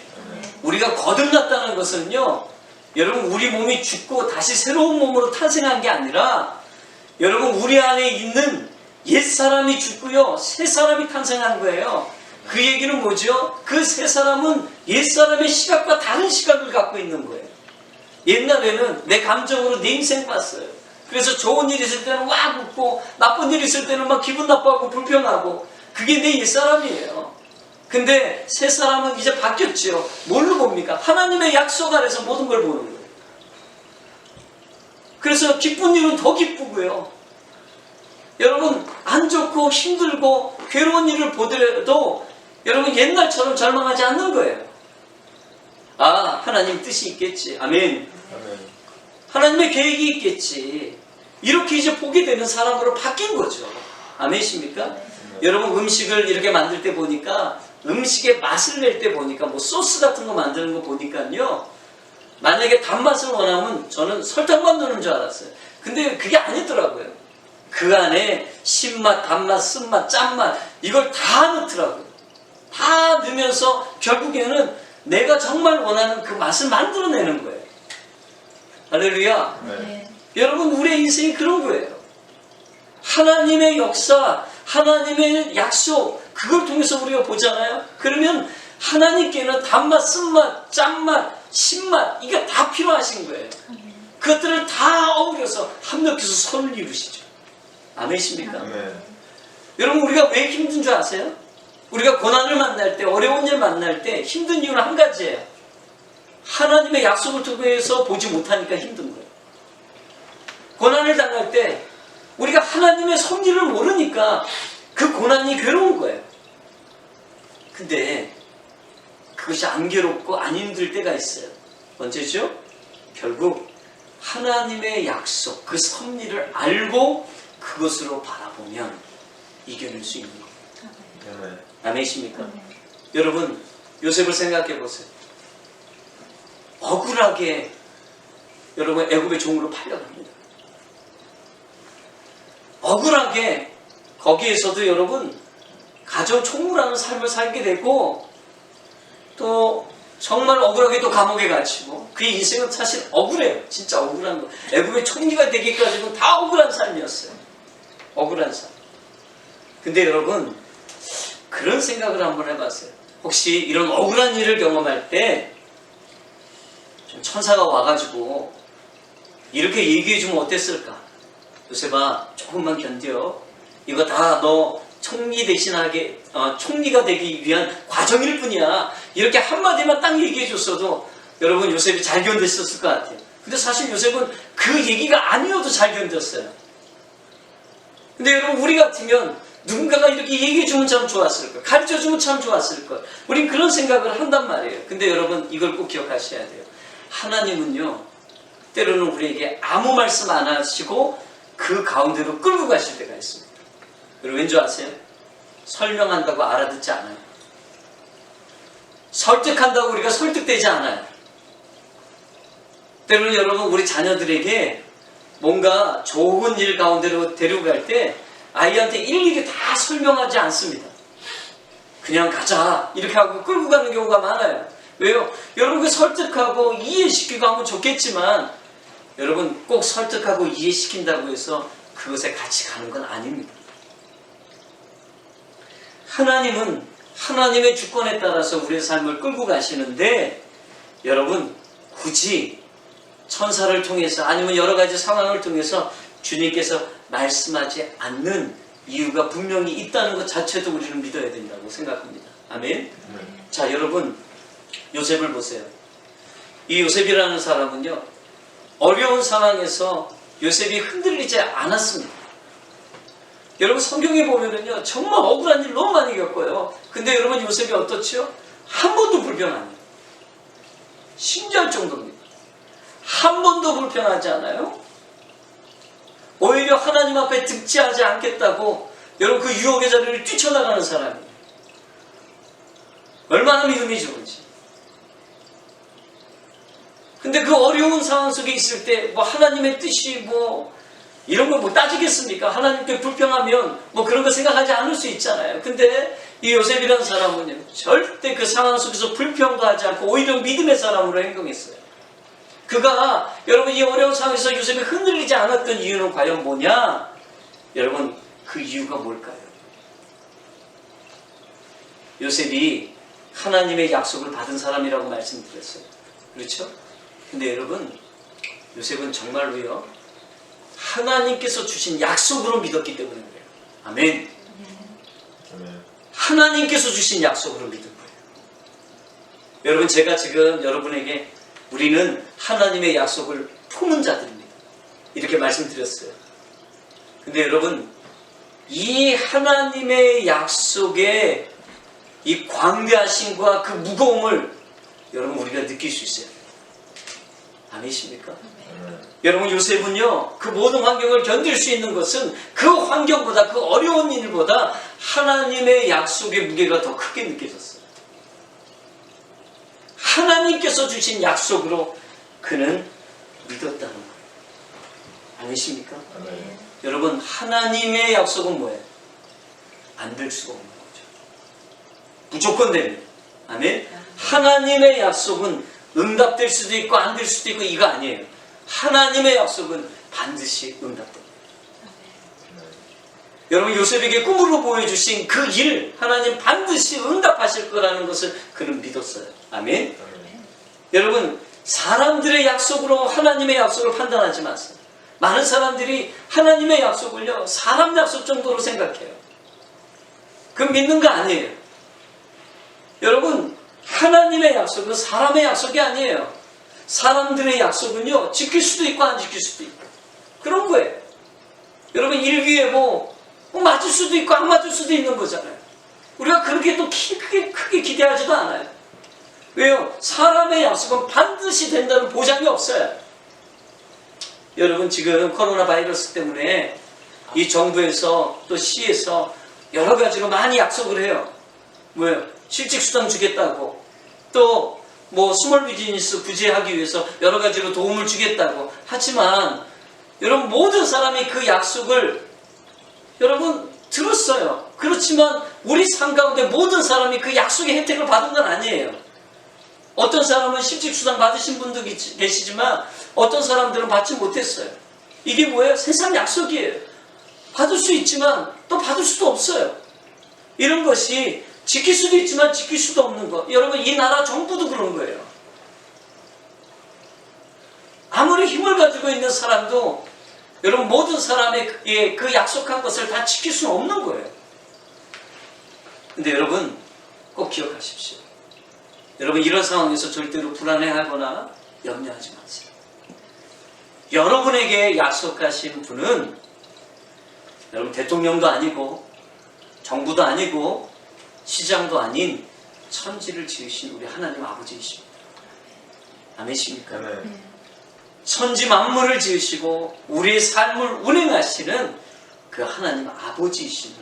우리가 거듭났다는 것은요, 여러분 우리 몸이 죽고 다시 새로운 몸으로 탄생한 게 아니라 여러분 우리 안에 있는 옛사람이 죽고요 새사람이 탄생한 거예요. 그 얘기는 뭐죠? 그 새사람은 옛사람의 시각과 다른 시각을 갖고 있는 거예요. 옛날에는 내 감정으로 내 인생 봤어요. 그래서 좋은 일 있을 때는 막 웃고 나쁜 일 있을 때는 막 기분 나빠하고 불평하고, 그게 내 옛사람이에요. 근데 새사람은 이제 바뀌었죠. 뭘로 봅니까? 하나님의 약속 아래서 모든 걸 보는 거예요. 그래서 기쁜 일은 더 기쁘고요. 여러분 안 좋고 힘들고 괴로운 일을 보더라도 여러분 옛날처럼 절망하지 않는 거예요. 아, 하나님 뜻이 있겠지. 아멘. 하나님의 계획이 있겠지. 이렇게 이제 보게 되는 사람으로 바뀐 거죠. 아멘이십니까? 여러분 음식을 이렇게 만들 때 보니까, 음식의 맛을 낼 때 보니까, 뭐 소스 같은 거 만드는 거 보니까요, 만약에 단맛을 원하면 저는 설탕만 넣는 줄 알았어요. 근데 그게 아니더라고요. 그 안에 신맛, 단맛, 쓴맛, 짠맛, 이걸 다 넣더라고요. 다 넣으면서 결국에는 내가 정말 원하는 그 맛을 만들어내는 거예요. 할렐루야. 네. 여러분 우리의 인생이 그런 거예요. 하나님의 역사, 하나님의 약속, 그걸 통해서 우리가 보잖아요. 그러면 하나님께는 단맛, 쓴맛, 짠맛, 신맛, 이게 다 필요하신 거예요. 그것들을 다 어우러서 합력해서 선을 이루시죠. 아멘이십니까? 여러분 우리가 왜 힘든 줄 아세요? 우리가 고난을 만날 때, 어려운 일 만날 때 힘든 이유는 한 가지예요. 하나님의 약속을 통해서 보지 못하니까 힘든 거예요. 고난을 당할 때 우리가 하나님의 섭리를 모르니까 그 고난이 괴로운 거예요. 근데 그것이 안 괴롭고 안 힘들 때가 있어요. 언제죠? 결국 하나님의 약속, 그 섭리를 알고 그것으로 바라보면 이겨낼 수 있는 거예요. 아멘이십니까? 여러분 요셉을 생각해 보세요. 억울하게 여러분 애굽의 종으로 팔려갑니다. 억울하게 거기에서도 여러분 가정 총무라는 삶을 살게 되고, 또 정말 억울하게 또 감옥에 갇히고, 그의 인생은 사실 억울해요. 진짜 억울한 거. 애굽의 총리가 되기까지는 다 억울한 삶이었어요. 억울한 삶. 근데 여러분 그런 생각을 한번 해봤어요. 혹시 이런 억울한 일을 경험할 때 좀 천사가 와가지고 이렇게 얘기해주면 어땠을까? 요셉아, 조금만 견뎌. 이거 다 너 총리 대신하게, 총리가 되기 위한 과정일 뿐이야. 이렇게 한마디만 딱 얘기해줬어도 여러분 요셉이 잘 견뎠었을 것 같아요. 근데 사실 요셉은 그 얘기가 아니어도 잘 견뎠어요. 근데 여러분 우리 같으면 누군가가 이렇게 얘기해주면 참 좋았을 걸, 가르쳐주면 참 좋았을 걸, 우린 그런 생각을 한단 말이에요. 근데 여러분 이걸 꼭 기억하셔야 돼요. 하나님은요 때로는 우리에게 아무 말씀 안 하시고 그 가운데로 끌고 가실 때가 있습니다. 여러분 왠지 아세요? 설명한다고 알아듣지 않아요. 설득한다고 우리가 설득되지 않아요. 때로는 여러분 우리 자녀들에게 뭔가 좋은 일 가운데로 데리고 갈 때 아이한테 일일이 다 설명하지 않습니다. 그냥 가자 이렇게 하고 끌고 가는 경우가 많아요. 왜요? 여러분 그 설득하고 이해시키고 하면 좋겠지만 여러분 꼭 설득하고 이해시킨다고 해서 그것에 같이 가는 건 아닙니다. 하나님은 하나님의 주권에 따라서 우리의 삶을 끌고 가시는데, 여러분 굳이 천사를 통해서 아니면 여러 가지 상황을 통해서 주님께서 말씀하지 않는 이유가 분명히 있다는 것 자체도 우리는 믿어야 된다고 생각합니다. 아멘. 자, 여러분 요셉을 보세요. 이 요셉이라는 사람은요 어려운 상황에서 요셉이 흔들리지 않았습니다. 여러분 성경에 보면은요 정말 억울한 일 너무 많이 겪어요. 근데 여러분 요셉이 어떻죠? 한 번도 불평 안 해요. 신기할 정도입니다. 한 번도 불평하지 않아요. 오히려 하나님 앞에 득지하지 않겠다고 여러분 그 유혹의 자리를 뛰쳐나가는 사람이에요. 얼마나 믿음이 좋은지. 근데 그 어려운 상황 속에 있을 때 뭐 하나님의 뜻이 뭐 이런 걸 뭐 따지겠습니까? 하나님께 불평하면 뭐 그런 거 생각하지 않을 수 있잖아요. 근데 이 요셉이라는 사람은요, 절대 그 상황 속에서 불평도 하지 않고 오히려 믿음의 사람으로 행동했어요. 그가 여러분 이 어려운 상황에서 요셉이 흔들리지 않았던 이유는 과연 뭐냐? 여러분 그 이유가 뭘까요? 요셉이 하나님의 약속을 받은 사람이라고 말씀드렸어요. 그렇죠? 근데 여러분 요셉은 정말로요 하나님께서 주신 약속으로 믿었기 때문에 그래요. 아멘. 하나님께서 주신 약속으로 믿은 거예요. 여러분 제가 지금 여러분에게 우리는 하나님의 약속을 품은 자들입니다. 이렇게 말씀드렸어요. 근데 여러분 이 하나님의 약속의 이 광대하심과 그 무거움을 여러분 우리가 느낄 수 있어요. 아니십니까? 여러분 요셉은요 그 모든 환경을 견딜 수 있는 것은 그 환경보다 그 어려운 일보다 하나님의 약속의 무게가 더 크게 느껴졌어요. 하나님께서 주신 약속으로 그는 믿었다는 거예요. 아니십니까? 네. 여러분 하나님의 약속은 뭐예요? 안 될 수가 없는 거죠. 무조건 됩니다. 아멘? 하나님의 약속은 응답될 수도 있고 안 될 수도 있고 이거 아니에요. 하나님의 약속은 반드시 응답됩니다. 여러분 요셉에게 꿈으로 보여주신 그 일 하나님 반드시 응답하실 거라는 것을 그는 믿었어요. 아멘? 여러분 사람들의 약속으로 하나님의 약속을 판단하지 마세요. 많은 사람들이 하나님의 약속을요 사람 약속 정도로 생각해요. 그건 믿는 거 아니에요. 여러분 하나님의 약속은 사람의 약속이 아니에요. 사람들의 약속은요 지킬 수도 있고 안 지킬 수도 있고 그런 거예요. 여러분 일기예보 맞을 수도 있고 안 맞을 수도 있는 거잖아요. 우리가 그렇게 또 크게 기대하지도 않아요. 왜요? 사람의 약속은 반드시 된다는 보장이 없어요. 여러분 지금 코로나 바이러스 때문에 이 정부에서 또 시에서 여러 가지로 많이 약속을 해요. 뭐예요? 실직수당 주겠다고 또 뭐 스몰 비즈니스 구제하기 위해서 여러 가지로 도움을 주겠다고 하지만 여러분 모든 사람이 그 약속을 여러분 들었어요. 그렇지만 우리 삶 가운데 모든 사람이 그 약속의 혜택을 받은 건 아니에요. 어떤 사람은 실직수당 받으신 분도 계시지만 어떤 사람들은 받지 못했어요. 이게 뭐예요? 세상 약속이에요. 받을 수 있지만 또 받을 수도 없어요. 이런 것이 지킬 수도 있지만 지킬 수도 없는 것. 여러분 이 나라 정부도 그런 거예요. 아무리 힘을 가지고 있는 사람도 여러분 모든 사람의 그 약속한 것을 다 지킬 수는 없는 거예요. 근데 여러분 꼭 기억하십시오. 여러분 이런 상황에서 절대로 불안해하거나 염려하지 마세요. 여러분에게 약속하신 분은 여러분 대통령도 아니고 정부도 아니고 시장도 아닌 천지를 지으신 우리 하나님 아버지이십니다. 아멘이십니까? 네. 천지 만물을 지으시고 우리의 삶을 운행하시는 그 하나님 아버지이심을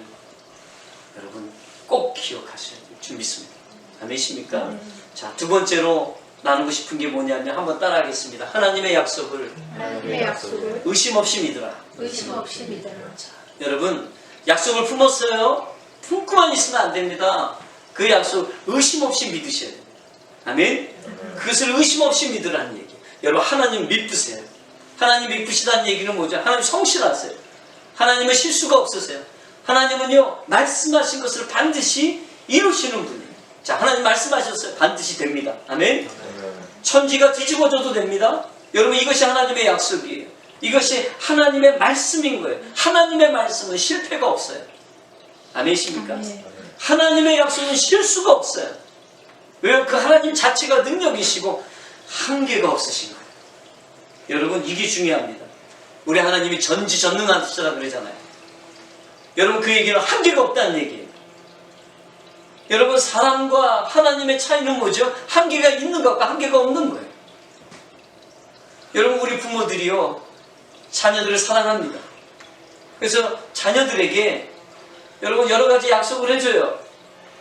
여러분 꼭 기억하셔야 줄 믿습니다. 아멘이십니까? 자, 두 번째로 나누고 싶은 게 뭐냐면 한번 따라하겠습니다. 하나님의 약속을 하나님의 약속을 의심 없이 믿으라. 의심 없이 믿어라. 여러분 약속을 품었어요. 품고만 있으면 안 됩니다. 그 약속 의심 없이 믿으셔야 됩니다. 아멘? 그것을 의심 없이 믿으라는 얘기. 여러분 하나님 믿으세요. 하나님 믿으시다는 얘기는 뭐죠? 하나님 성실하세요. 하나님은 실수가 없으세요. 하나님은요 말씀하신 것을 반드시 이루시는 분이에요. 자, 하나님 말씀하셨어요. 반드시 됩니다. 아멘? 천지가 뒤집어져도 됩니다. 여러분 이것이 하나님의 약속이에요. 이것이 하나님의 말씀인 거예요. 하나님의 말씀은 실패가 없어요. 아멘이십니까? 하나님의 약속은 실수가 없어요. 왜요? 그 하나님 자체가 능력이시고 한계가 없으신 거예요. 여러분 이게 중요합니다. 우리 하나님이 전지전능하시다 그러잖아요. 여러분 그 얘기는 한계가 없다는 얘기예요. 여러분 사람과 하나님의 차이는 뭐죠? 한계가 있는 것과 한계가 없는 거예요. 여러분 우리 부모들이요 자녀들을 사랑합니다. 그래서 자녀들에게 여러분 여러 가지 약속을 해줘요.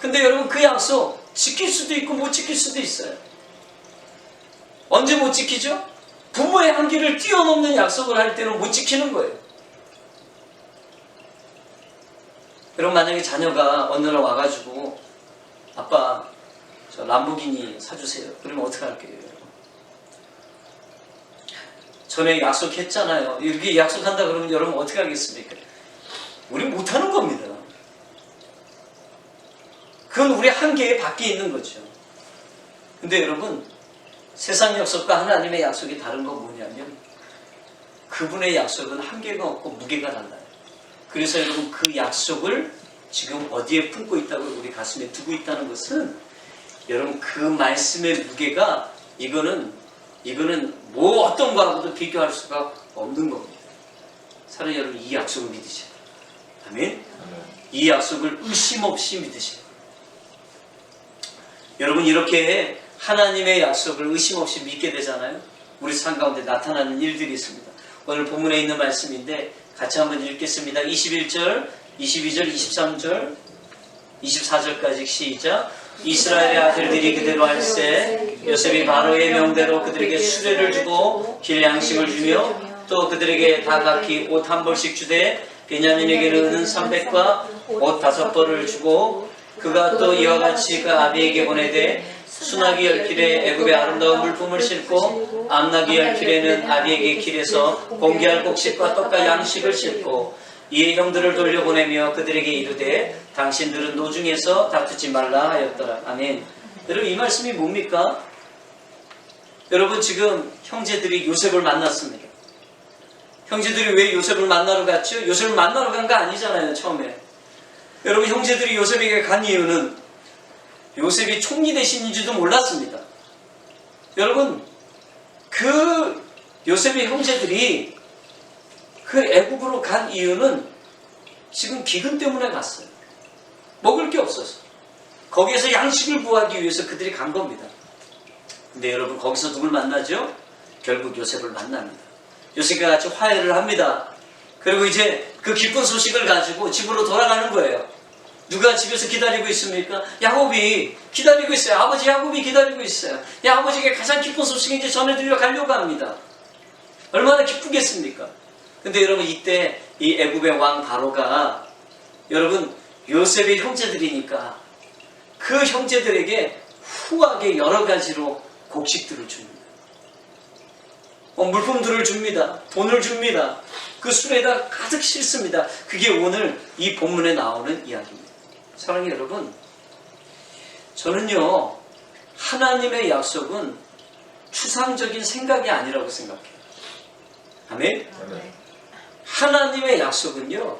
근데 여러분 그 약속 지킬 수도 있고 못 지킬 수도 있어요. 언제 못 지키죠? 부모의 한계를 뛰어넘는 약속을 할 때는 못 지키는 거예요. 여러분 만약에 자녀가 어느 날 와가지고 아빠 저 람보기니 사주세요. 그러면 어떻게 할게요? 전에 약속했잖아요. 이렇게 약속한다 그러면 여러분 어떻게 하겠습니까? 우리 못하는 겁니다. 그건 우리 한계에 밖에 있는 거죠. 근데 여러분 세상 약속과 하나님의 약속이 다른 건 뭐냐면 그분의 약속은 한계가 없고 무게가 달라요. 그래서 여러분 그 약속을 지금 어디에 품고 있다고 우리 가슴에 두고 있다는 것은 여러분 그 말씀의 무게가 이거는 뭐 어떤 거하고도 비교할 수가 없는 겁니다. 사랑하는 여러분 이 약속을 믿으세요. 아멘? 이 약속을 의심 없이 믿으세요. 여러분 이렇게 하나님의 약속을 의심 없이 믿게 되잖아요. 우리 삶 가운데 나타나는 일들이 있습니다. 오늘 본문에 있는 말씀인데 같이 한번 읽겠습니다. 21절, 22절, 23절, 24절까지 시작. 이스라엘의 아들들이 그대로 할세 요셉이 바로의 명대로 그들에게 수레를 주고 길 양식을 주며 또 그들에게 다 각기 옷 한 벌씩 주되 베냐민에게는 은 300과 옷 5벌을 주고 그가 또 이와 같이 그 아비에게 보내되 수나기 열길에 애굽의 아름다운 물품을 싣고 암나기 열길에는 아비에게 길에서 공개할 곡식과 떡과 양식을 싣고 이에 형들을 돌려보내며 그들에게 이르되 당신들은 노중에서 다투지 말라 하였더라. 아멘. 여러분 이 말씀이 뭡니까? 여러분 지금 형제들이 요셉을 만났습니다. 형제들이 왜 요셉을 만나러 갔죠? 요셉을 만나러 간 거 아니잖아요 처음에. 여러분 형제들이 요셉에게 간 이유는 요셉이 총리 대신인지도 몰랐습니다. 여러분 그 요셉의 형제들이 그 애굽으로 간 이유는 지금 기근 때문에 갔어요. 먹을 게 없어서. 거기에서 양식을 구하기 위해서 그들이 간 겁니다. 근데 여러분 거기서 누굴 만나죠? 결국 요셉을 만납니다. 요셉과 같이 화해를 합니다. 그리고 이제 그 기쁜 소식을 가지고 집으로 돌아가는 거예요. 누가 집에서 기다리고 있습니까? 야곱이 기다리고 있어요. 아버지 야곱이 기다리고 있어요. 아버지에게 가장 기쁜 소식을 이제 전해드리러 가려고 합니다. 얼마나 기쁘겠습니까? 근데 여러분 이때 이 애굽의 왕 바로가 여러분 요셉의 형제들이니까 그 형제들에게 후하게 여러 가지로 곡식들을 줍니다. 물품들을 줍니다. 돈을 줍니다. 그 술에다 가득 싣습니다. 그게 오늘 이 본문에 나오는 이야기입니다. 사랑하는 여러분, 저는요 하나님의 약속은 추상적인 생각이 아니라고 생각해요. 아멘? 하나님의 약속은요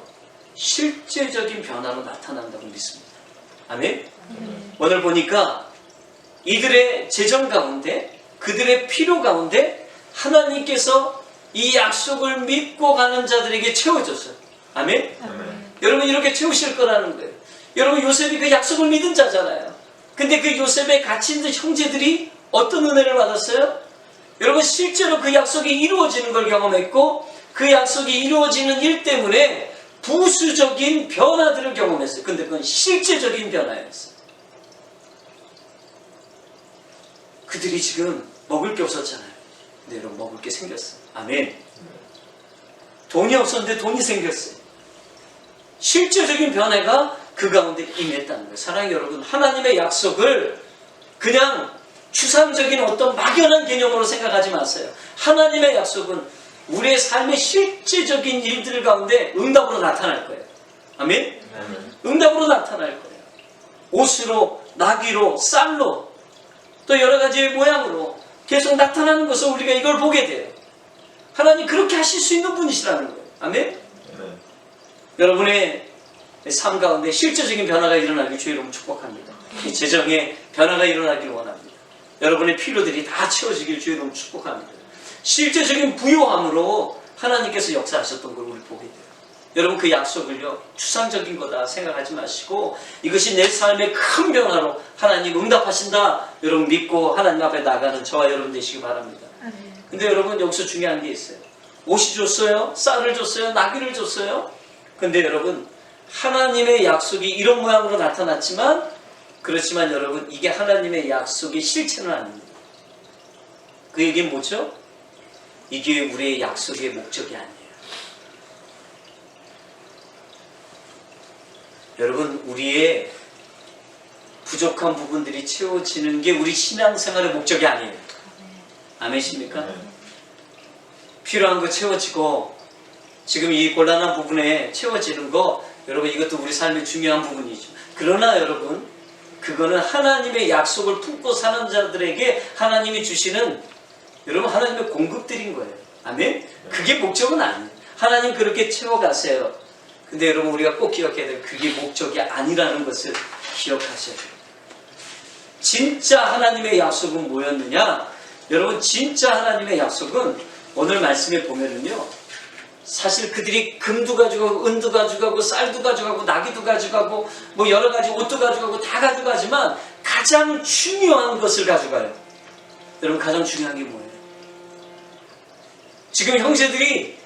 실제적인 변화로 나타난다고 믿습니다. 아멘? 오늘 보니까 이들의 재정 가운데 그들의 필요 가운데 하나님께서 이 약속을 믿고 가는 자들에게 채워줬어요. 아멘? 여러분 이렇게 채우실 거라는 거예요. 여러분 요셉이 그 약속을 믿은 자잖아요. 근데 그 요셉의 같이 있는 형제들이 어떤 은혜를 받았어요? 여러분 실제로 그 약속이 이루어지는 걸 경험했고 그 약속이 이루어지는 일 때문에 부수적인 변화들을 경험했어요. 근데 그건 실제적인 변화였어요. 그들이 지금 먹을 게 없었잖아요. 근데 여러분 먹을 게 생겼어요. 아멘. 돈이 없었는데 돈이 생겼어요. 실제적인 변화가 그 가운데 임했다는 거예요. 사랑하는 여러분, 하나님의 약속을 그냥 추상적인 어떤 막연한 개념으로 생각하지 마세요. 하나님의 약속은 우리의 삶의 실제적인 일들 가운데 응답으로 나타날 거예요. 아멘? 응답으로 나타날 거예요. 옷으로, 나귀로, 쌀로, 또 여러 가지의 모양으로 계속 나타나는 것을 우리가 이걸 보게 돼요. 하나님 그렇게 하실 수 있는 분이시라는 거예요. 아멘? 여러분의 삶 가운데 실제적인 변화가 일어나길 주의 이름으로 축복합니다. 이 재정에 변화가 일어나길 원합니다. 여러분의 필요들이 다 채워지길 주의 이름으로 축복합니다. 실제적인 부요함으로 하나님께서 역사하셨던 걸 우리 보게 돼요. 여러분 그 약속을요 추상적인 거다 생각하지 마시고 이것이 내 삶의 큰 변화로 하나님 응답하신다 여러분 믿고 하나님 앞에 나가는 저와 여러분 되시기 바랍니다. 근데 여러분 여기서 중요한 게 있어요. 옷이 줬어요, 쌀을 줬어요, 나귀를 줬어요. 근데 여러분 하나님의 약속이 이런 모양으로 나타났지만 그렇지만 여러분 이게 하나님의 약속의 실체는 아닙니다. 그 얘기는 뭐죠? 이게 우리의 약속의 목적이 아니에요. 여러분, 우리의 부족한 부분들이 채워지는 게 우리 신앙생활의 목적이 아니에요. 아멘이십니까? 필요한 거 채워지고 지금 이 곤란한 부분에 채워지는 거, 여러분, 이것도 우리 삶의 중요한 부분이죠. 그러나 여러분, 그거는 하나님의 약속을 품고 사는 자들에게 하나님이 주시는, 여러분, 하나님의 공급들인 거예요. 아멘? 그게 목적은 아니에요. 하나님 그렇게 채워가세요. 근데 여러분, 우리가 꼭 기억해야 돼요. 그게 목적이 아니라는 것을 기억하셔야 돼요. 진짜 하나님의 약속은 뭐였느냐? 여러분, 진짜 하나님의 약속은 오늘 말씀에 보면은요, 사실 그들이 금도 가져가고 은도 가져가고 쌀도 가져가고 나귀도 가져가고 뭐 여러 가지 옷도 가져가고 다 가져가지만 가장 중요한 것을 가져가요. 여러분, 가장 중요한 게 뭐예요? 지금 형제들이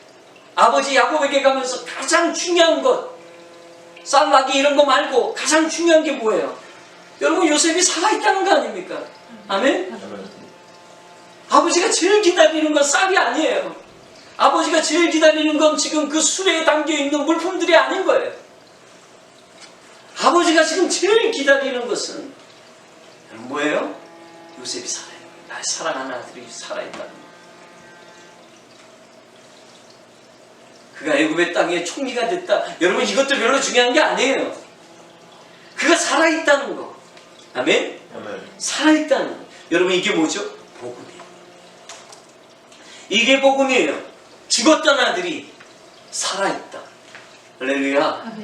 아버지 야곱에게 가면서 가장 중요한 것, 쌀 나귀 이런 거 말고 가장 중요한 게 뭐예요? 여러분, 요셉이 살아있다는 거 아닙니까? 아멘? 아버지가 제일 기다리는 건 쌀이 아니에요. 아버지가 제일 기다리는 건 지금 그 수레에 담겨있는 물품들이 아닌 거예요. 아버지가 지금 제일 기다리는 것은 뭐예요? 요셉이 살아요. 날 사랑하는 아들이 살아있다는 거. 그가 애굽의 땅에 총리가 됐다. 여러분, 이것도 별로 중요한 게 아니에요. 그가 살아있다는 거. 아멘? 살아있다는 거. 여러분, 이게 뭐죠? 복음이에요. 이게 복음이에요. 죽었던 아들이 살아있다. 할렐루야.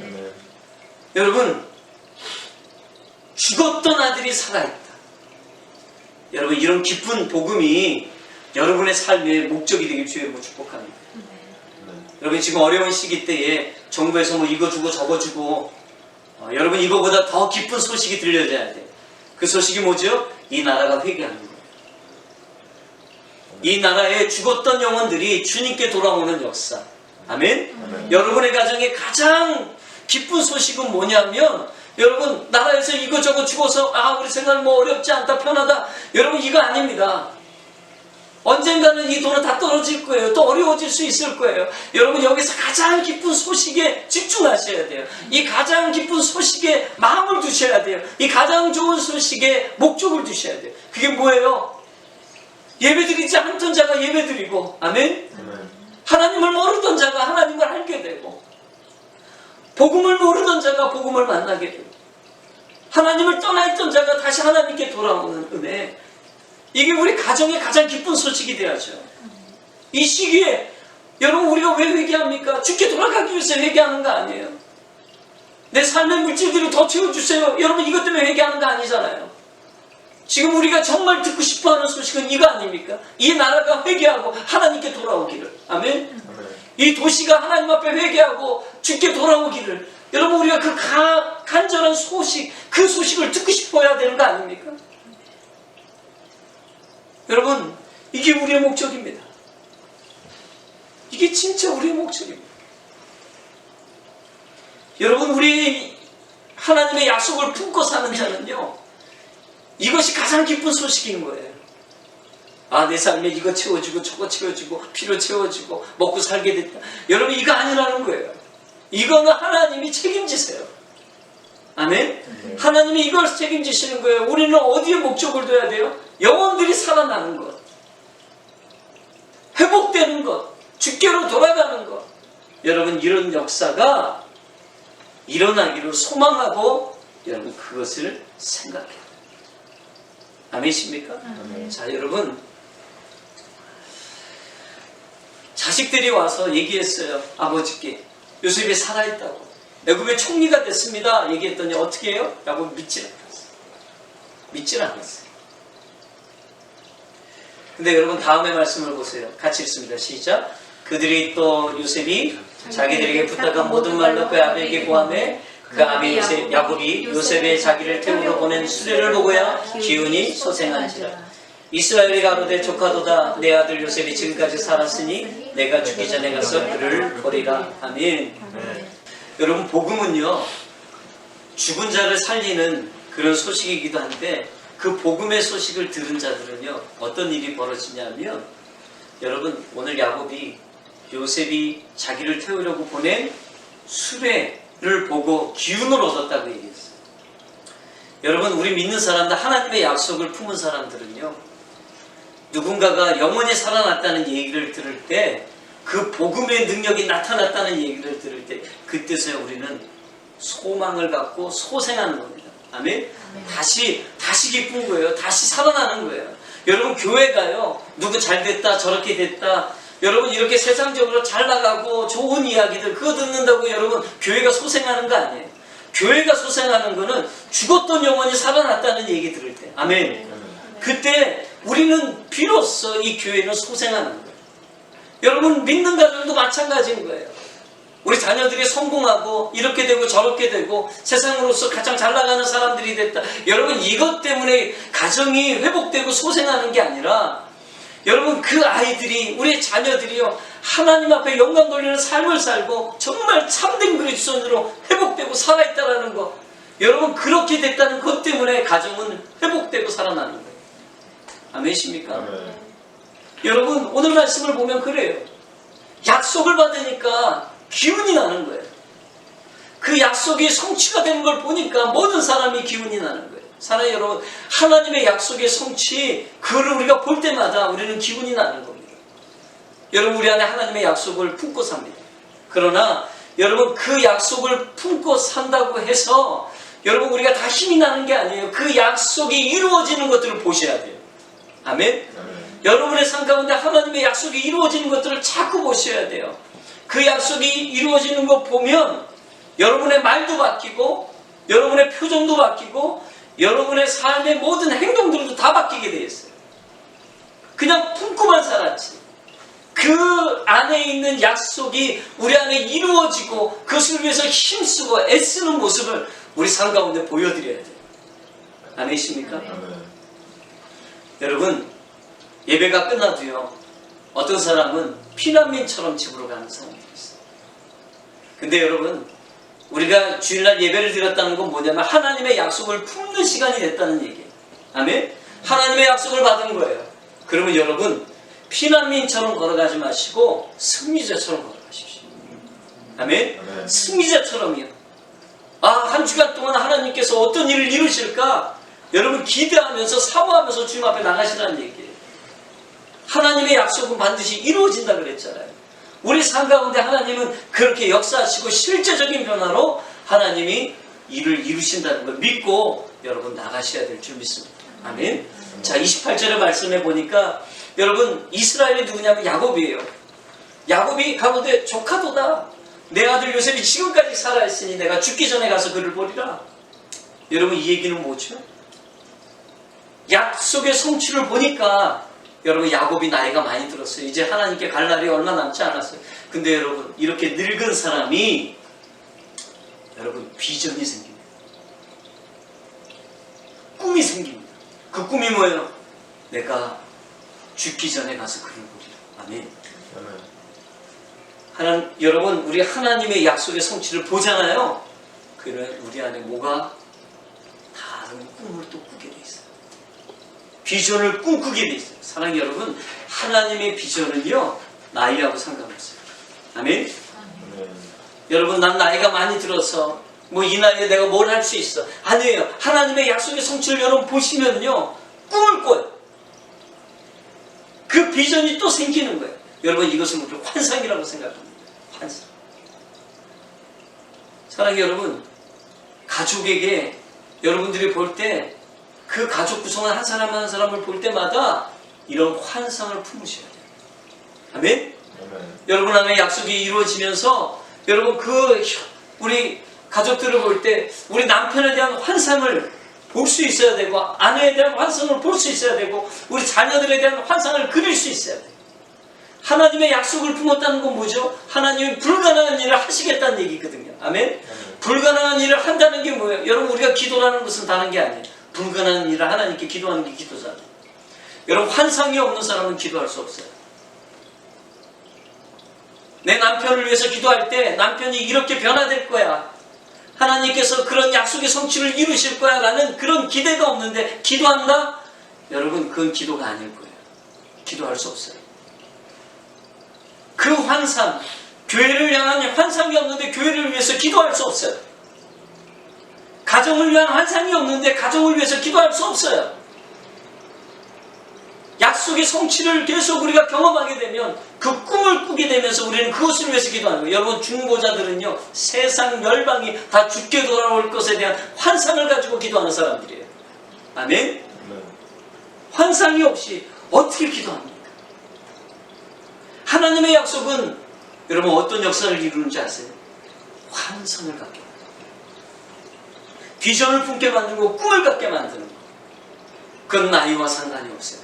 여러분, 죽었던 아들이 살아있다. 여러분, 이런 기쁜 복음이 여러분의 삶의 목적이 되길 주의 축복합니다. 여러분, 지금 어려운 시기 때에 정부에서 뭐 이거 주고 저거 주고, 여러분, 이거보다 더 기쁜 소식이 들려져야 돼요. 그 소식이 뭐죠? 이 나라가 회개하는 거예요. 이 나라에 죽었던 영혼들이 주님께 돌아오는 역사. 아멘? 여러분의 가정에 가장 기쁜 소식은 뭐냐면, 여러분, 나라에서 이거저거 죽어서 우리 생활 뭐 어렵지 않다, 편하다. 여러분, 이거 아닙니다. 언젠가는 이 돈은 다 떨어질 거예요. 또 어려워질 수 있을 거예요. 여러분, 여기서 가장 기쁜 소식에 집중하셔야 돼요. 이 가장 기쁜 소식에 마음을 두셔야 돼요. 이 가장 좋은 소식에 목적을 두셔야 돼요. 그게 뭐예요? 예배드리지 않던 자가 예배드리고, 아멘? 하나님을 모르던 자가 하나님을 알게 되고, 복음을 모르던 자가 복음을 만나게 되고, 하나님을 떠나 있던 자가 다시 하나님께 돌아오는 은혜. 이게 우리 가정의 가장 기쁜 소식이 되어야죠. 이 시기에 여러분, 우리가 왜 회개합니까? 주께 돌아가기 위해서 회개하는 거 아니에요. 내 삶의 물질들을 더 채워주세요. 여러분, 이것 때문에 회개하는 거 아니잖아요. 지금 우리가 정말 듣고 싶어하는 소식은 이거 아닙니까? 이 나라가 회개하고 하나님께 돌아오기를. 아멘? 이 도시가 하나님 앞에 회개하고 주께 돌아오기를. 여러분, 우리가 그 간절한 소식, 그 소식을 듣고 싶어야 되는 거 아닙니까? 여러분, 이게 우리의 목적입니다. 이게 진짜 우리의 목적입니다. 여러분, 우리 하나님의 약속을 품고 사는 자는요, 이것이 가장 기쁜 소식인 거예요. 내 삶에 이거 채워주고 저거 채워주고 필요 채워주고 먹고 살게 됐다. 여러분, 이거 아니라는 거예요. 이거는 하나님이 책임지세요. 아멘? 하나님이 이걸 책임지시는 거예요. 우리는 어디에 목적을 둬야 돼요? 영혼들이 살아나는 것, 회복되는 것, 주께로 돌아가는 것. 여러분, 이런 역사가 일어나기를 소망하고 여러분, 그것을 생각해요. 아멘이십니까? 자, 여러분, 자식들이 와서 얘기했어요. 아버지께 요셉이 살아있다고, 애굽의 총리가 됐습니다. 얘기했더니 어떻게 해요? 라고 믿질 않았어요. 믿질 않았어요. 근데 여러분, 다음의 말씀을 보세요. 같이 읽습니다. 시작. 그들이 또 요셉이 자기들에게 부탁한 모든 말로 그 아비에게 고하매 그 아비 야곱이 요셉의 자기를 태우러 보낸 수레를 보고야 기운이 소생한지라. 이스라엘이 가로되 조카도다. 내 아들 요셉이 지금까지 살았으니 내가 죽기 전에 가서 그를 버리라. 아멘. 여러분, 복음은요, 죽은 자를 살리는 그런 소식이기도 한데, 그 복음의 소식을 들은 자들은요, 어떤 일이 벌어지냐면, 여러분, 오늘 야곱이 요셉이 자기를 태우려고 보낸 수레, 를 보고 기운을 얻었다고 얘기했어요. 여러분, 우리 믿는 사람들, 하나님의 약속을 품은 사람들은요, 누군가가 영원히 살아났다는 얘기를 들을 때, 그 복음의 능력이 나타났다는 얘기를 들을 때, 그때서야 우리는 소망을 갖고 소생하는 겁니다. 아멘? 다시 기쁜 거예요. 다시 살아나는 거예요. 여러분, 교회가요, 누구 잘 됐다, 저렇게 됐다, 여러분 이렇게 세상적으로 잘 나가고 좋은 이야기들 그거 듣는다고 여러분 교회가 소생하는 거 아니에요. 교회가 소생하는 거는 죽었던 영혼이 살아났다는 얘기 들을 때, 아멘. 그때 우리는 비로소 이 교회는 소생하는 거예요. 여러분, 믿는 가정도 마찬가지인 거예요. 우리 자녀들이 성공하고 이렇게 되고 저렇게 되고 세상으로서 가장 잘 나가는 사람들이 됐다. 여러분, 이것 때문에 가정이 회복되고 소생하는 게 아니라, 여러분, 그 아이들이, 우리 자녀들이요, 하나님 앞에 영광 돌리는 삶을 살고 정말 참된 그리스도인으로 회복되고 살아있다라는 거, 여러분, 그렇게 됐다는 것 때문에 가정은 회복되고 살아나는 거예요. 아멘이십니까? 아멘. 여러분, 오늘 말씀을 보면 그래요. 약속을 받으니까 기운이 나는 거예요. 그 약속이 성취가 되는 걸 보니까 모든 사람이 기운이 나는 거예요. 사랑하는 여러분, 하나님의 약속의 성취, 그걸 우리가 볼 때마다 우리는 기분이 나는 겁니다. 여러분, 우리 안에 하나님의 약속을 품고 삽니다. 그러나 여러분, 그 약속을 품고 산다고 해서 여러분 우리가 다 힘이 나는 게 아니에요. 그 약속이 이루어지는 것들을 보셔야 돼요. 아멘? 여러분의 삶 가운데 하나님의 약속이 이루어지는 것들을 자꾸 보셔야 돼요. 그 약속이 이루어지는 거 보면 여러분의 말도 바뀌고 여러분의 표정도 바뀌고 여러분의 삶의 모든 행동들도 다 바뀌게 되어 있어요. 그냥 품고만 살았지. 그 안에 있는 약속이 우리 안에 이루어지고 그것을 위해서 힘쓰고 애쓰는 모습을 우리 삶 가운데 보여드려야 돼요. 아멘이십니까? 여러분, 예배가 끝나도요, 어떤 사람은 피난민처럼 집으로 가는 사람들이 있어요. 근데 여러분, 우리가 주일날 예배를 드렸다는 건 뭐냐면 하나님의 약속을 품는 시간이 됐다는 얘기예요. 아멘? 하나님의 약속을 받은 거예요. 그러면 여러분, 피난민처럼 걸어가지 마시고 승리자처럼 걸어가십시오. 아멘? 아멘. 승리자처럼요. 한 주간 동안 하나님께서 어떤 일을 이루실까? 여러분, 기대하면서 사모하면서 주님 앞에 나가시라는 얘기예요. 하나님의 약속은 반드시 이루어진다 그랬잖아요. 우리 삶 가운데 하나님은 그렇게 역사하시고 실제적인 변화로 하나님이 일을 이루신다는 걸 믿고 여러분 나가셔야 될 줄 믿습니다. 아멘. 자, 28절의 말씀에 보니까 여러분, 이스라엘이 누구냐면 야곱이에요. 야곱이 가로되 조카도다. 내 아들 요셉이 지금까지 살아있으니 내가 죽기 전에 가서 그를 보리라. 여러분, 이 얘기는 뭐죠? 약속의 성취를 보니까 여러분, 야곱이 나이가 많이 들었어요. 이제 하나님께 갈 날이 얼마 남지 않았어요. 근데 여러분, 이렇게 늙은 사람이 여러분 비전이 생깁니다. 꿈이 생깁니다. 그 꿈이 뭐예요? 내가 죽기 전에 가서 그를 보리라. 아멘. 여러분, 우리 하나님의 약속의 성취를 보잖아요. 그러면 우리 안에 뭐가 다른 꿈을 또 꾸게 돼 있어요. 비전을 꿈꾸게 돼 있어요. 사랑하는 여러분, 하나님의 비전은요, 나이하고 상관없어요. 아멘? 여러분, 난 나이가 많이 들어서 이 나이에 내가 뭘 할 수 있어. 아니에요. 하나님의 약속의 성취를 여러분 보시면요, 꿈을 꿔요. 그 비전이 또 생기는 거예요. 여러분, 이것은 우리 환상이라고 생각합니다. 환상. 사랑하는 여러분, 가족에게 여러분들이 볼 때 그 가족 구성원 한 사람 한 사람을 볼 때마다 이런 환상을 품으셔야 돼요. 아멘? 여러분 안에 약속이 이루어지면서 여러분, 우리 가족들을 볼 때 우리 남편에 대한 환상을 볼 수 있어야 되고, 아내에 대한 환상을 볼 수 있어야 되고, 우리 자녀들에 대한 환상을 그릴 수 있어야 돼요. 하나님의 약속을 품었다는 건 뭐죠? 하나님이 불가능한 일을 하시겠다는 얘기거든요. 아멘? 불가능한 일을 한다는 게 뭐예요? 여러분, 우리가 기도라는 것은 다른 게 아니에요. 불가능한 일을 하나님께 기도하는 게 기도잖아요. 여러분, 환상이 없는 사람은 기도할 수 없어요. 내 남편을 위해서 기도할 때 남편이 이렇게 변화될 거야, 하나님께서 그런 약속의 성취를 이루실 거야 라는 그런 기대가 없는데 기도한다? 여러분, 그건 기도가 아닐 거예요. 기도할 수 없어요. 그 환상, 교회를 향한 환상이 없는데 교회를 위해서 기도할 수 없어요. 가정을 위한 환상이 없는데 가정을 위해서 기도할 수 없어요. 약속의 성취를 계속 우리가 경험하게 되면 그 꿈을 꾸게 되면서 우리는 그것을 위해서 기도하는 거예요. 여러분, 중보자들은요, 세상 열방이 다 죽게 돌아올 것에 대한 환상을 가지고 기도하는 사람들이에요. 아멘? 환상이 없이 어떻게 기도합니까? 하나님의 약속은 여러분 어떤 역사를 이루는지 아세요? 환상을 갖게 만드는 거예요. 비전을 품게 만들고 꿈을 갖게 만드는 거예요. 그건 나이와 상관이 없어요.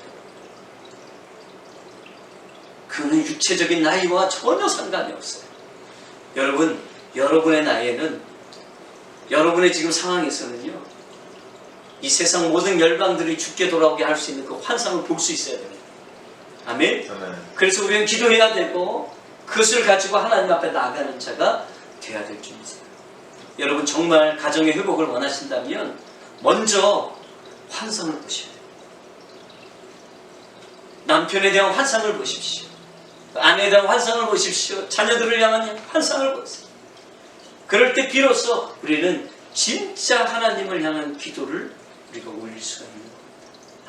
그는 육체적인 나이와 전혀 상관이 없어요. 여러분, 여러분의 나이에는, 여러분의 지금 상황에서는요, 이 세상 모든 열방들이 죽게 돌아오게 할 수 있는 그 환상을 볼 수 있어야 됩니다. 아멘? 그래서 우리는 기도해야 되고 그것을 가지고 하나님 앞에 나아가는 자가 돼야 될 줄 믿어요. 여러분, 정말 가정의 회복을 원하신다면 먼저 환상을 보셔야 돼요. 남편에 대한 환상을 보십시오. 아내에 대한 환상을 보십시오. 자녀들을 향한 환상을 보세요. 그럴 때 비로소 우리는 진짜 하나님을 향한 기도를 우리가 올릴 수가 있는 겁니다.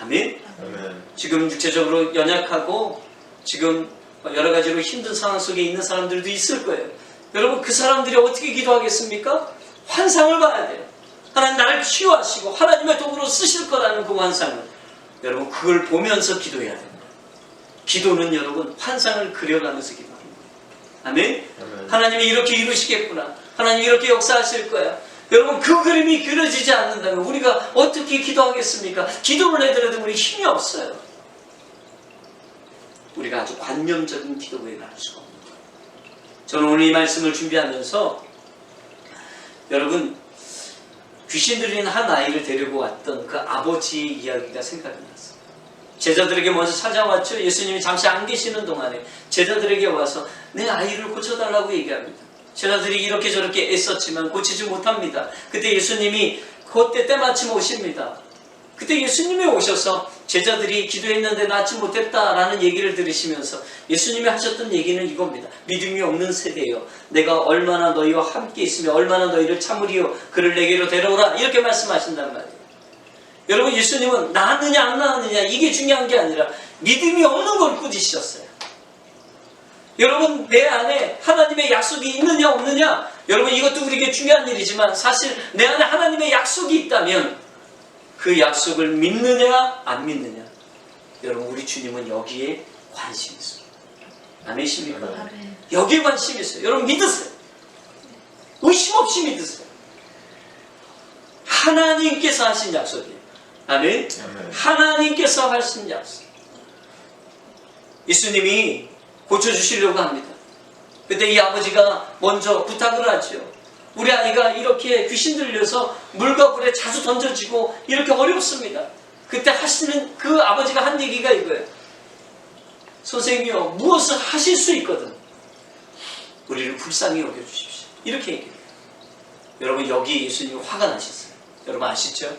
아멘? 아멘. 지금 육체적으로 연약하고 지금 여러 가지로 힘든 상황 속에 있는 사람들도 있을 거예요. 여러분, 그 사람들이 어떻게 기도하겠습니까? 환상을 봐야 돼요. 하나님 나를 치유하시고 하나님의 도구로 쓰실 거라는 그 환상을, 여러분, 그걸 보면서 기도해야 됩니다. 기도는 여러분 환상을 그려가면서 기도합니다. 아멘? 아멘. 하나님이 이렇게 이루시겠구나. 하나님이 이렇게 역사하실 거야. 여러분, 그 그림이 그려지지 않는다면 우리가 어떻게 기도하겠습니까? 기도를 해더라도 우리 힘이 없어요. 우리가 아주 관념적인 기도에 나갈 수가 없습니다. 저는 오늘 이 말씀을 준비하면서 여러분, 귀신 들린 한 아이를 데리고 왔던 그 아버지의 이야기가 생각이 났어요. 제자들에게 먼저 찾아왔죠. 예수님이 잠시 안 계시는 동안에 제자들에게 와서 내 아이를 고쳐달라고 얘기합니다. 제자들이 이렇게 저렇게 애썼지만 고치지 못합니다. 그때 예수님이 그때 때마침 오십니다. 그때 예수님이 오셔서 제자들이 기도했는데 낫지 못했다라는 얘기를 들으시면서 예수님이 하셨던 얘기는 이겁니다. 믿음이 없는 세대여, 내가 얼마나 너희와 함께 있으며 얼마나 너희를 참으리요, 그를 내게로 데려오라, 이렇게 말씀하신단 말이에요. 여러분, 예수님은 나았느냐 안 나았느냐 이게 중요한 게 아니라 믿음이 없는 걸 꾸짖으셨어요. 여러분, 내 안에 하나님의 약속이 있느냐 없느냐, 여러분, 이것도 우리에게 중요한 일이지만 사실 내 안에 하나님의 약속이 있다면 그 약속을 믿느냐 안 믿느냐, 여러분, 우리 주님은 여기에 관심이 있어요. 아멘이십니까? 아멘. 여기에 관심이 있어요. 여러분, 믿으세요. 의심 없이 믿으세요. 하나님께서 하신 약속이에요. 아멘? 아멘. 하나님께서 하신 약속. 예수님이 고쳐주시려고 합니다. 그때 이 아버지가 먼저 부탁을 하죠. 우리 아이가 이렇게 귀신 들려서 물과 불에 자주 던져지고 이렇게 어렵습니다. 그때 하시는 그 아버지가 한 얘기가 이거예요. 선생님이요, 무엇을 하실 수 있거든 우리를 불쌍히 여겨주십시오. 이렇게 얘기해요. 여러분, 여기 예수님이 화가 나셨어요. 여러분 아시죠?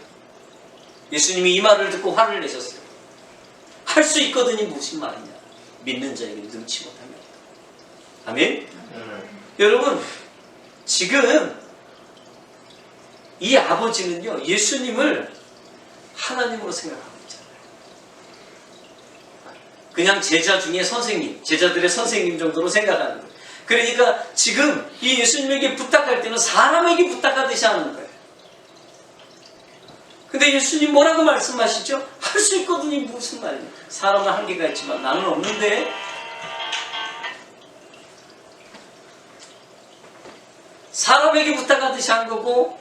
예수님이 이 말을 듣고 화를 내셨어요. 할 수 있거든이 무슨 말이냐? 믿는 자에게 능치 못하면. 아멘? 여러분, 지금 이 아버지는요, 예수님을 하나님으로 생각하고 있잖아요. 그냥 제자 중에 선생님, 제자들의 선생님 정도로 생각하는 거예요. 그러니까 지금 이 예수님에게 부탁할 때는 사람에게 부탁하듯이 하는 거예요. 근데 예수님 뭐라고 말씀하시죠? 할 수 있거든이 무슨 말이냐? 사람은 한계가 있지만 나는 없는데. 사람에게 부탁하듯이 한 거고,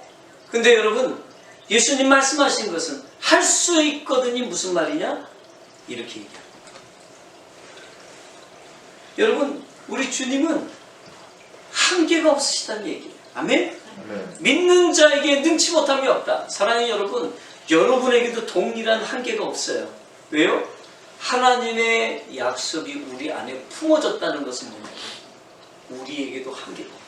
근데 여러분, 예수님 말씀하신 것은 할 수 있거든이 무슨 말이냐? 이렇게 얘기합니다. 여러분, 우리 주님은 한계가 없으시다는 얘기예요. 아멘? 아멘. 믿는 자에게 능치 못함이 없다. 사랑하는 여러분, 여러분에게도 동일한 한계가 없어요. 왜요? 하나님의 약속이 우리 안에 품어졌다는 것은 뭐냐면 우리에게도 한계가 없다.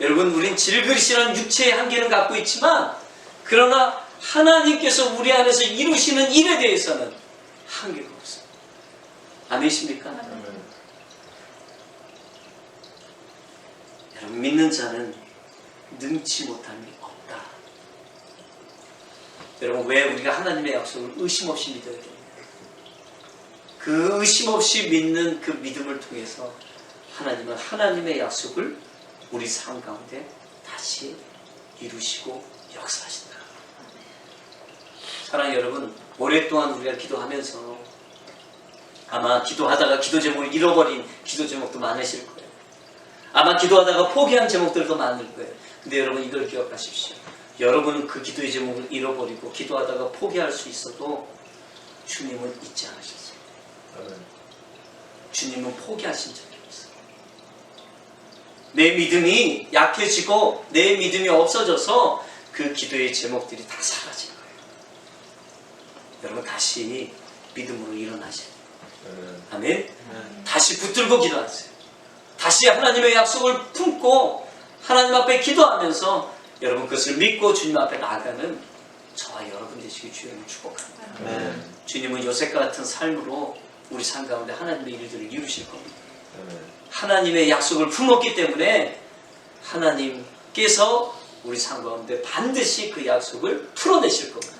여러분, 우린 질그릇이라는 육체의 한계는 갖고 있지만, 그러나 하나님께서 우리 안에서 이루시는 일에 대해서는 한계가 없어요. 아멘이십니까? 아멘. 여러분, 믿는 자는 능치 못함이 없다. 여러분, 왜 우리가 하나님의 약속을 의심 없이 믿어야 됩니까? 그 의심 없이 믿는 그 믿음을 통해서 하나님은 하나님의 약속을 우리 삶 가운데 다시 이루시고 역사하신다. 사랑하는 여러분, 오랫동안 우리가 기도하면서 아마 기도하다가 기도 제목을 잃어버린 기도 제목도 많으실 거예요. 아마 기도하다가 포기한 제목들도 많을 거예요. 근데 여러분, 이걸 기억하십시오. 여러분은 그 기도의 제목을 잃어버리고 기도하다가 포기할 수 있어도 주님은 잊지 않으셨어요. 주님은 포기하신 적이 없어요. 내 믿음이 약해지고 내 믿음이 없어져서 그 기도의 제목들이 다 사라진 거예요. 여러분, 다시 믿음으로 일어나셔야 돼요. 아멘. 다시 붙들고 기도하세요. 다시 하나님의 약속을 품고 하나님 앞에 기도하면서 여러분, 그것을 믿고 주님 앞에 나아가는 저와 여러분 되시기 주님을 축복합니다. 주님은 요셉과 같은 삶으로 우리 삶 가운데 하나님의 일들을 이루실 겁니다. 하나님의 약속을 품었기 때문에 하나님께서 우리 삶 가운데 반드시 그 약속을 풀어내실 겁니다.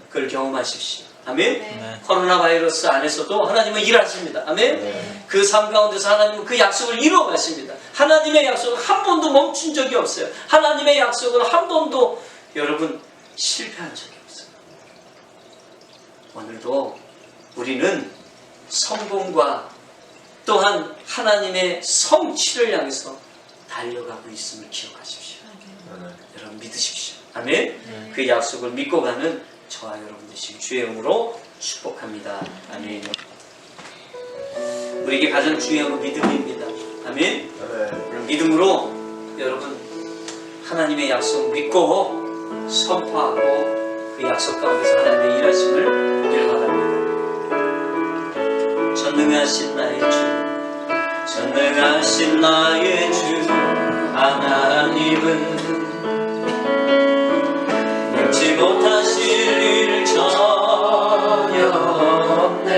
그걸 경험하십시오. 아멘. 코로나 바이러스 안에서도 하나님은 일하십니다. 아멘. 그 삶 가운데서 하나님은 그 약속을 이루어 가십니다. 하나님의 약속은 한 번도 멈춘 적이 없어요. 하나님의 약속은 한 번도 여러분 실패한 적이 없어요. 오늘도 우리는 성공과 또한 하나님의 성취를 향해서 달려가고 있음을 기억하십시오. 여러분, 믿으십시오. 아멘. 그 약속을 믿고 가는 저와 여러분 되시기 주의 이름으로 축복합니다. 아멘. 우리에게 가장 중요한 건 믿음입니다. 아멘. 믿음으로 여러분 하나님의 약속 믿고 선포하고 그 약속 가운데서 하나님의 일하심을 보길 바랍니다. 전능하신 나의 주, 전능하신 나의 주 하나님은 능치 못하실 일 전혀 없네.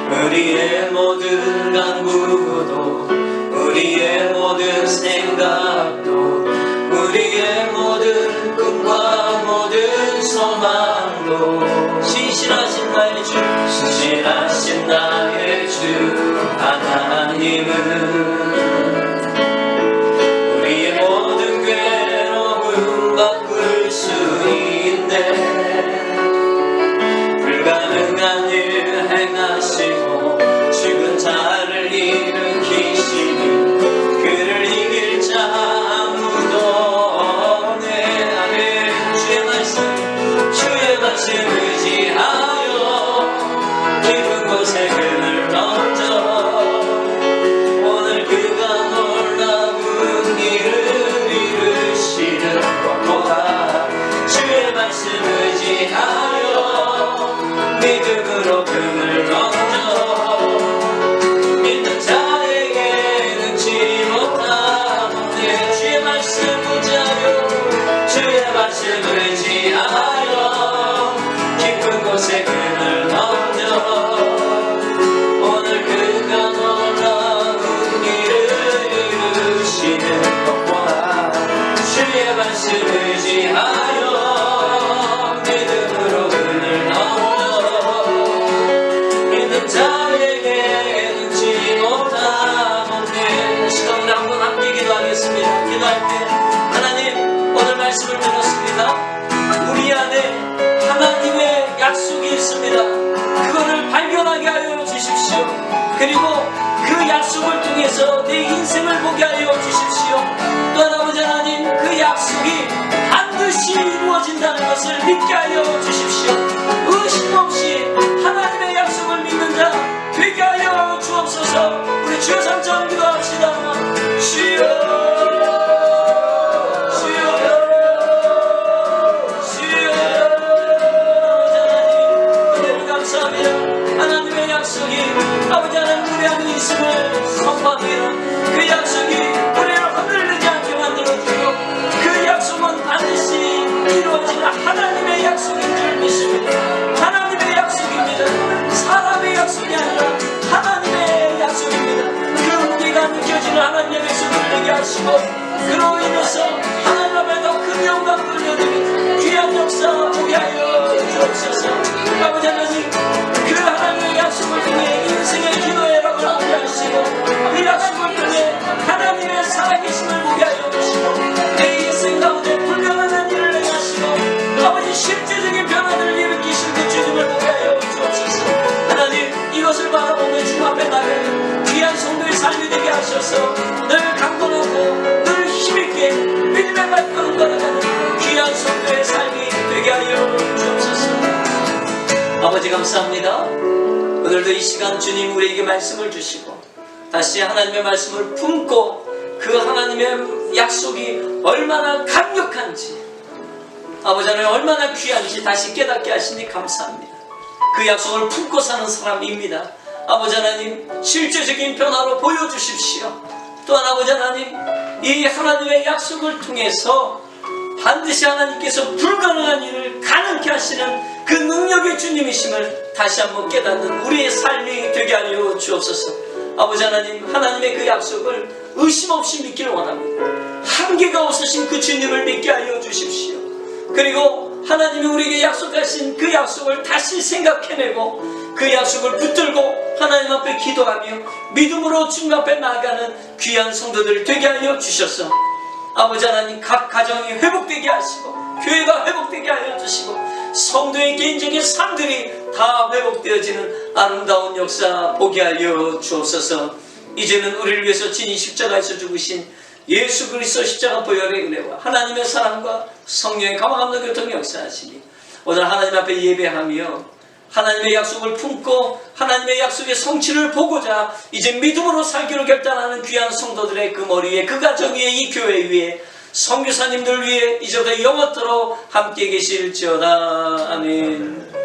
우리의 모든 간구도 우리의 모든 생각도 우리의 모든 꿈과 모든 소망도 신실하신 나의 주, 신실하신 나의 주 하나님은 우리의 모든 괴로움 바꿀 수 있네. 불가능한 일 행하시고 죽은 자를 일으키시니 그를 이길 자 아무도 없네. 아멘. 주의 말씀 의지하여 깊은 곳에 그를 던져 오늘 그가 놀라운 일을 이루시는 것보다 주의 말씀 의지하여 믿음으로 그를 던져 믿는 자에게 능치 못하네. 주의 말씀 의지하여 주의 말씀 의지하여 깊은 곳에 그를 던져 오늘 그가 놀라운 일을 이루시는 것보다 주의 말씀 의지하여 믿음으로 그를 던져 믿는 자에게 능치 못하네. 시간 우리 한번 함께 기도하겠습니다. 기도할 때 하나님, 오늘 말씀을 들었습니다. 우리 안에 하나님의 약속이 있습니다. 그거를 발견하게 하여 주십시오. 그리고 그 약속을 통해서 내 인생을 보게 하여 주십시오. 또한 아버지 하나님, 그 약속이 반드시 이루어진다는 것을 믿게 하여 주십시오. 의심 없이 하나님의 약속을 믿는 자 되게 하여 주옵소서. 우리 주여 삼천 기도합시다. 주여 하나님의 약속이 아버지 하나님 우리 안에 있음을 선포합니다. 그 약속이 우리를 흔들리지 않게 주옵소서. 아버지 하나님, 그 하나님의 약속을 통해 인생의 기도의 락을 보게 하시고 그 약속을 통해 하나님의 살아계심을 보게 하여 주시고 내 인생 가운데 불가능한 일을 행하시고 아버지 실제적인 변화를 일으키실 그 주님을 보게 하여 주옵소서. 하나님, 이것을 바라보며 주 앞에 나가는 귀한 성도의 삶이 되게 하셔서 늘 강건하고 늘 힘있게 믿음의 발걸음 걸어가는 귀한 성도의 삶이 되게 하여 주옵소서. 아버지 감사합니다. 오늘도 이 시간 주님 우리에게 말씀을 주시고 다시 하나님의 말씀을 품고 그 하나님의 약속이 얼마나 강력한지 아버지 하나님 얼마나 귀한지 다시 깨닫게 하시니 감사합니다. 그 약속을 품고 사는 사람입니다. 아버지 하나님, 실제적인 변화로 보여주십시오. 또한 아버지 하나님, 이 하나님의 약속을 통해서 반드시 하나님께서 불가능한 일을 가능케 하시는 그 능력의 주님이심을 다시 한번 깨닫는 우리의 삶이 되게 하여 주옵소서. 아버지 하나님, 하나님의 그 약속을 의심 없이 믿기를 원합니다. 한계가 없으신 그 주님을 믿게 하여 주십시오. 그리고 하나님이 우리에게 약속하신 그 약속을 다시 생각해내고 그 약속을 붙들고 하나님 앞에 기도하며 믿음으로 주님 앞에 나아가는 귀한 성도들 되게 하여 주셔서 아버지 하나님, 각 가정이 회복되게 하시고 교회가 회복되게 하여 주시고 성도의 개인적인 삶들이 다 회복되어지는 아름다운 역사 보게 하여 주옵소서. 이제는 우리를 위해서 진히 십자가에서 죽으신 예수 그리스도 십자가 보혈의 은혜와 하나님의 사랑과 성령의 감화감동 교통의 역사하시니 오늘 하나님 앞에 예배하며 하나님의 약속을 품고 하나님의 약속의 성취를 보고자 이제 믿음으로 살기로 결단하는 귀한 성도들의 그 머리 위에, 그 가정 위에, 이 교회 위에, 선교사님들 위에 이제부터 영원토록 함께 계실지어다. 아멘.